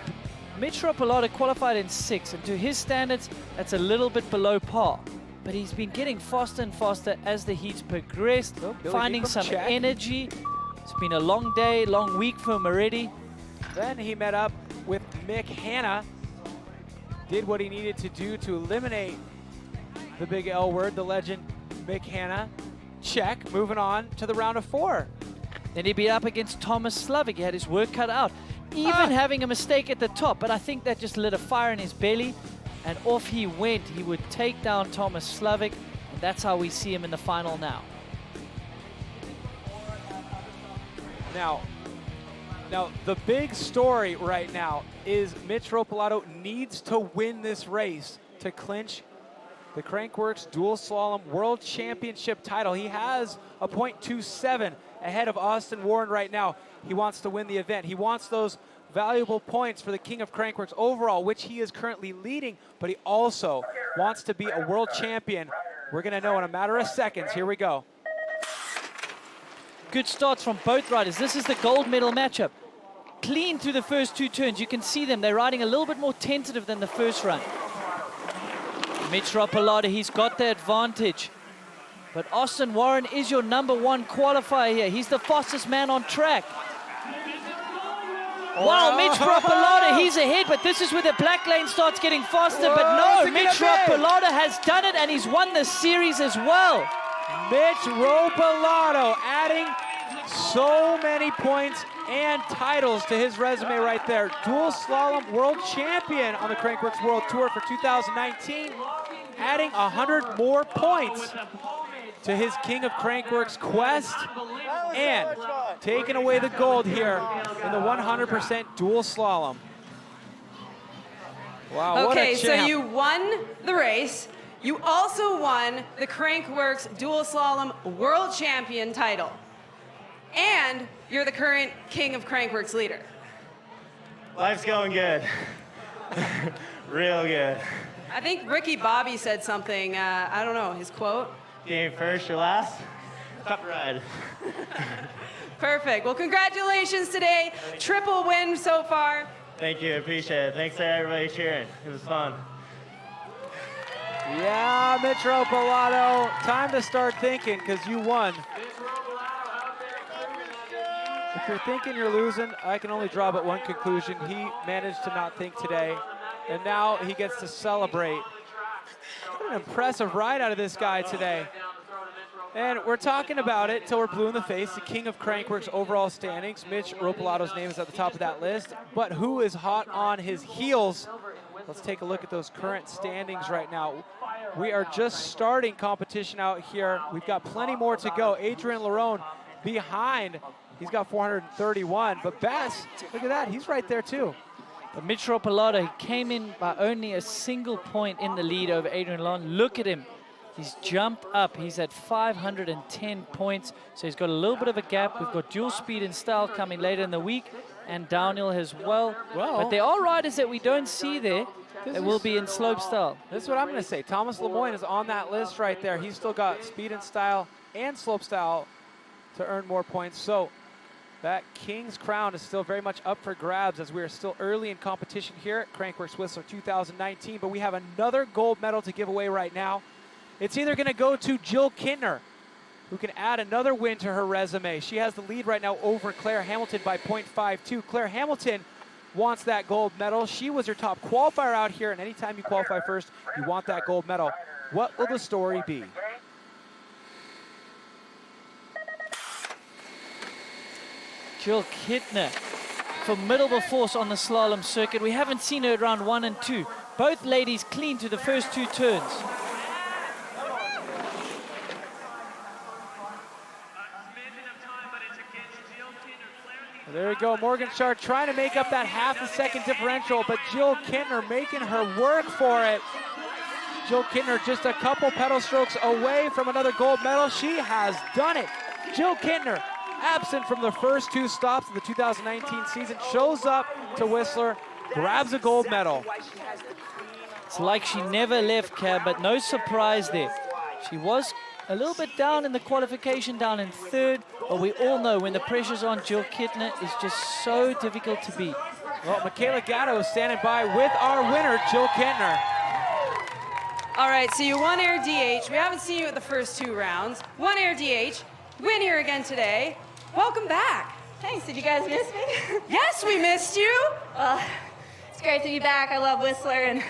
Mitch Ropalato qualified in 6th, and to his standards, that's a little bit below par. But he's been getting faster and faster as the heats progressed, finding some energy. It's been a long day, long week for him already. Then he met up with Mick Hanna, did what he needed to do to eliminate the big L word, the legend Mick Hanna. Check, moving on to the round of 4. Then he beat up against Thomas Slavic. He had his work cut out, even having a mistake at the top, but I think that just lit a fire in his belly, and off he went. He would take down Thomas Slavic, and that's how we see him in the final now. Now, the big story right now is Mitch Ropalato needs to win this race to clinch the Crankworx Dual Slalom World Championship title. He has a .27 ahead of Austin Warren right now. He wants to win the event. He wants those valuable points for the King of Crankworx overall, which he is currently leading, but he also wants to be a world champion. We're going to know in a matter of seconds. Here we go. Good starts from both riders. This is the gold medal matchup. Clean through the first 2 turns. You can see them. They're riding a little bit more tentative than the first run. Mitch Ropalato, he's got the advantage. But Austin Warren is your #1 qualifier here. He's the fastest man on track. Wow, Mitch Ropalato, he's ahead, but this is where the black lane starts getting faster. But no, Mitch Ropalato has done it, and he's won the series as well. Mitch Ropalato adding so many points and titles to his resume right there. Dual Slalom World Champion on the Crankworx World Tour for 2019, adding 100 more points to his King of Crankworx quest, and taking away the gold here in the 100% Dual Slalom. Wow, what a champ. So you won the race. You also won the Crankworx Dual Slalom World Champion title. And you're the current King of Crankworx leader. Life's going good. Real good. I think Ricky Bobby said something, I don't know, his quote. Game first or last? Tough ride. Perfect. Well, congratulations today. Triple win so far. Thank you, appreciate it. Thanks to everybody cheering. It was fun. Yeah, Mitch Ropalato, time to start thinking, because you won. If you're thinking you're losing, I can only draw but one conclusion. He managed to not think today, and now he gets to celebrate. What an impressive ride out of this guy today. And we're talking about it till we're blue in the face. The King of Crankworx overall standings. Mitch Ropalato's name is at the top of that list. But who is hot on his heels? Let's take a look at those current standings right now. We are just starting competition out here. We've got plenty more to go. Adrian Larone behind. He's got 431. But Bass, look at that. He's right there too. But Mitch Ropalato came in by only a single point in the lead over Adrian Larone. Look at him. He's jumped up. He's at 510 points. So he's got a little bit of a gap. We've got dual speed and style coming later in the week, and downhill as well. But there are riders that we don't see there that will be in slope style. This is what I'm going to say. Thomas Lemoyne is on that list right there. He's still got speed and style and slope style to earn more points. So that King's crown is still very much up for grabs as we are still early in competition here at Crankworx Whistler 2019. But we have another gold medal to give away right now. It's either going to go to Jill Kintner, who can add another win to her resume. She has the lead right now over Claire Hamilton by .52. Claire Hamilton wants that gold medal. She was your top qualifier out here, and anytime you qualify first, you want that gold medal. What will the story be? Jill Kintner, formidable force on the slalom circuit. We haven't seen her at round 1 and 2. Both ladies clean to the first 2 turns. There we go, Morgan Sharp trying to make up that half a second differential, but Jill Kintner making her work for it. Jill Kintner just a couple pedal strokes away from another gold medal. She has done it. Jill Kintner, absent from the first 2 stops of the 2019 season, shows up to Whistler, grabs a gold medal. It's like she never left, Cab, but no surprise there. She was a little bit down in the qualification, down in 3rd, but we all know when the pressure's on, Jill Kintner is just so difficult to beat. Well, Michaela Gatto standing by with our winner, Jill Kintner. All right, so you won Air DH. We haven't seen you at the first 2 rounds. Won Air DH, win here again today. Welcome back. Thanks, did you guys miss me? Yes, we missed you. Well, it's great to be back. I love Whistler, and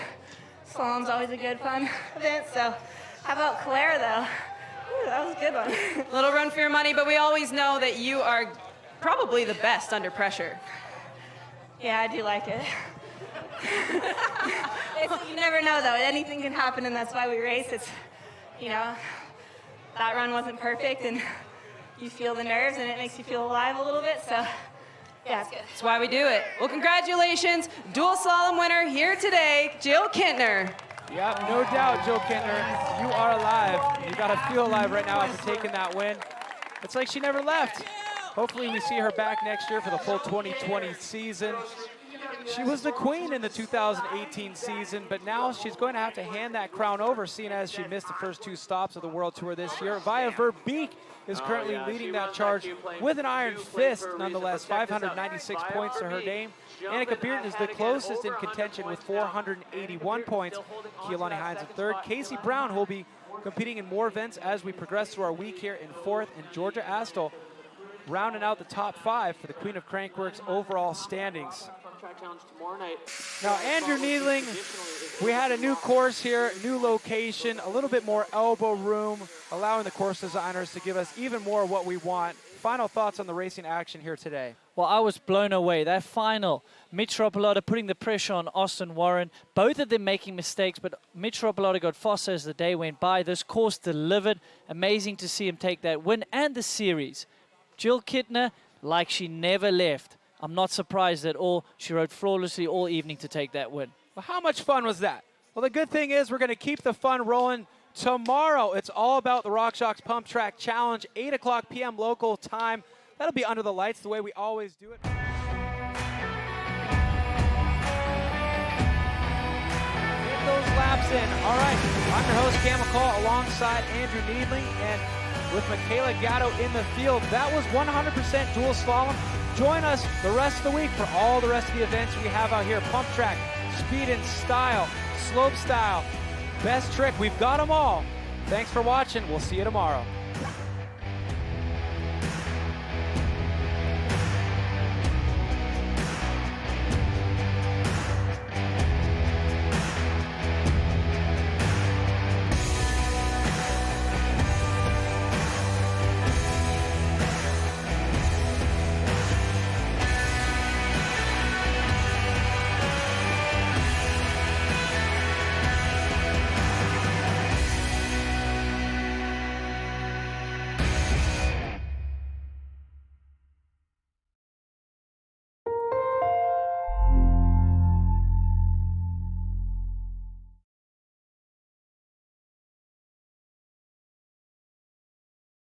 slalom's always a good, fun event. So how about Claire, though? Ooh, that was a good one. Little run for your money, but we always know that you are probably the best under pressure. Yeah, I do like it. You never know, though. Anything can happen, and that's why we race. It's, you know, that run wasn't perfect, and you feel the nerves, and it makes you feel alive a little bit. So, yeah, it's good. That's why we do it. Well, congratulations, dual slalom winner here today, Jill Kintner. Yeah, no doubt, Jill Kintner. You are alive. You gotta feel alive right now after taking that win. It's like she never left. Hopefully we see her back next year for the full 2020 season. She was the queen in the 2018 season, but now she's going to have to hand that crown over, seeing as she missed the first 2 stops of the World Tour this year. Via Verbeek is currently leading that charge with an iron fist, nonetheless. 596 points to her name. Annika Bearden is the closest in contention with 481 points. Keilani Hines in 3rd. Casey Brown, who will be competing in more events as we progress through our week here, in 4th. And Georgia Astle rounding out the top 5 for the Queen of Crankworx overall standings. Now, Andrew Needling, we had a new course here, new location, a little bit more elbow room, allowing the course designers to give us even more of what we want. Final thoughts on the racing action here today? Well, I was blown away. That final, Mitch Ropolata putting the pressure on Austin Warren, both of them making mistakes, but Mitch Ropolata got faster as the day went by. This course delivered. Amazing to see him take that win and the series. Jill Kintner, like she never left. I'm not surprised at all. She rode flawlessly all evening to take that win. Well, how much fun was that? Well, the good thing is we're going to keep the fun rolling. Tomorrow, it's all about the RockShox Pump Track Challenge, 8 o'clock p.m. local time. That'll be under the lights the way we always do it. Get those laps in. All right, I'm your host, Cam McCall, alongside Andrew Needling, and with Michaela Gatto in the field. That was 100% dual slalom. Join us the rest of the week for all the rest of the events we have out here. Pump track, speed and style, slope style, best trick. We've got them all. Thanks for watching. We'll see you tomorrow.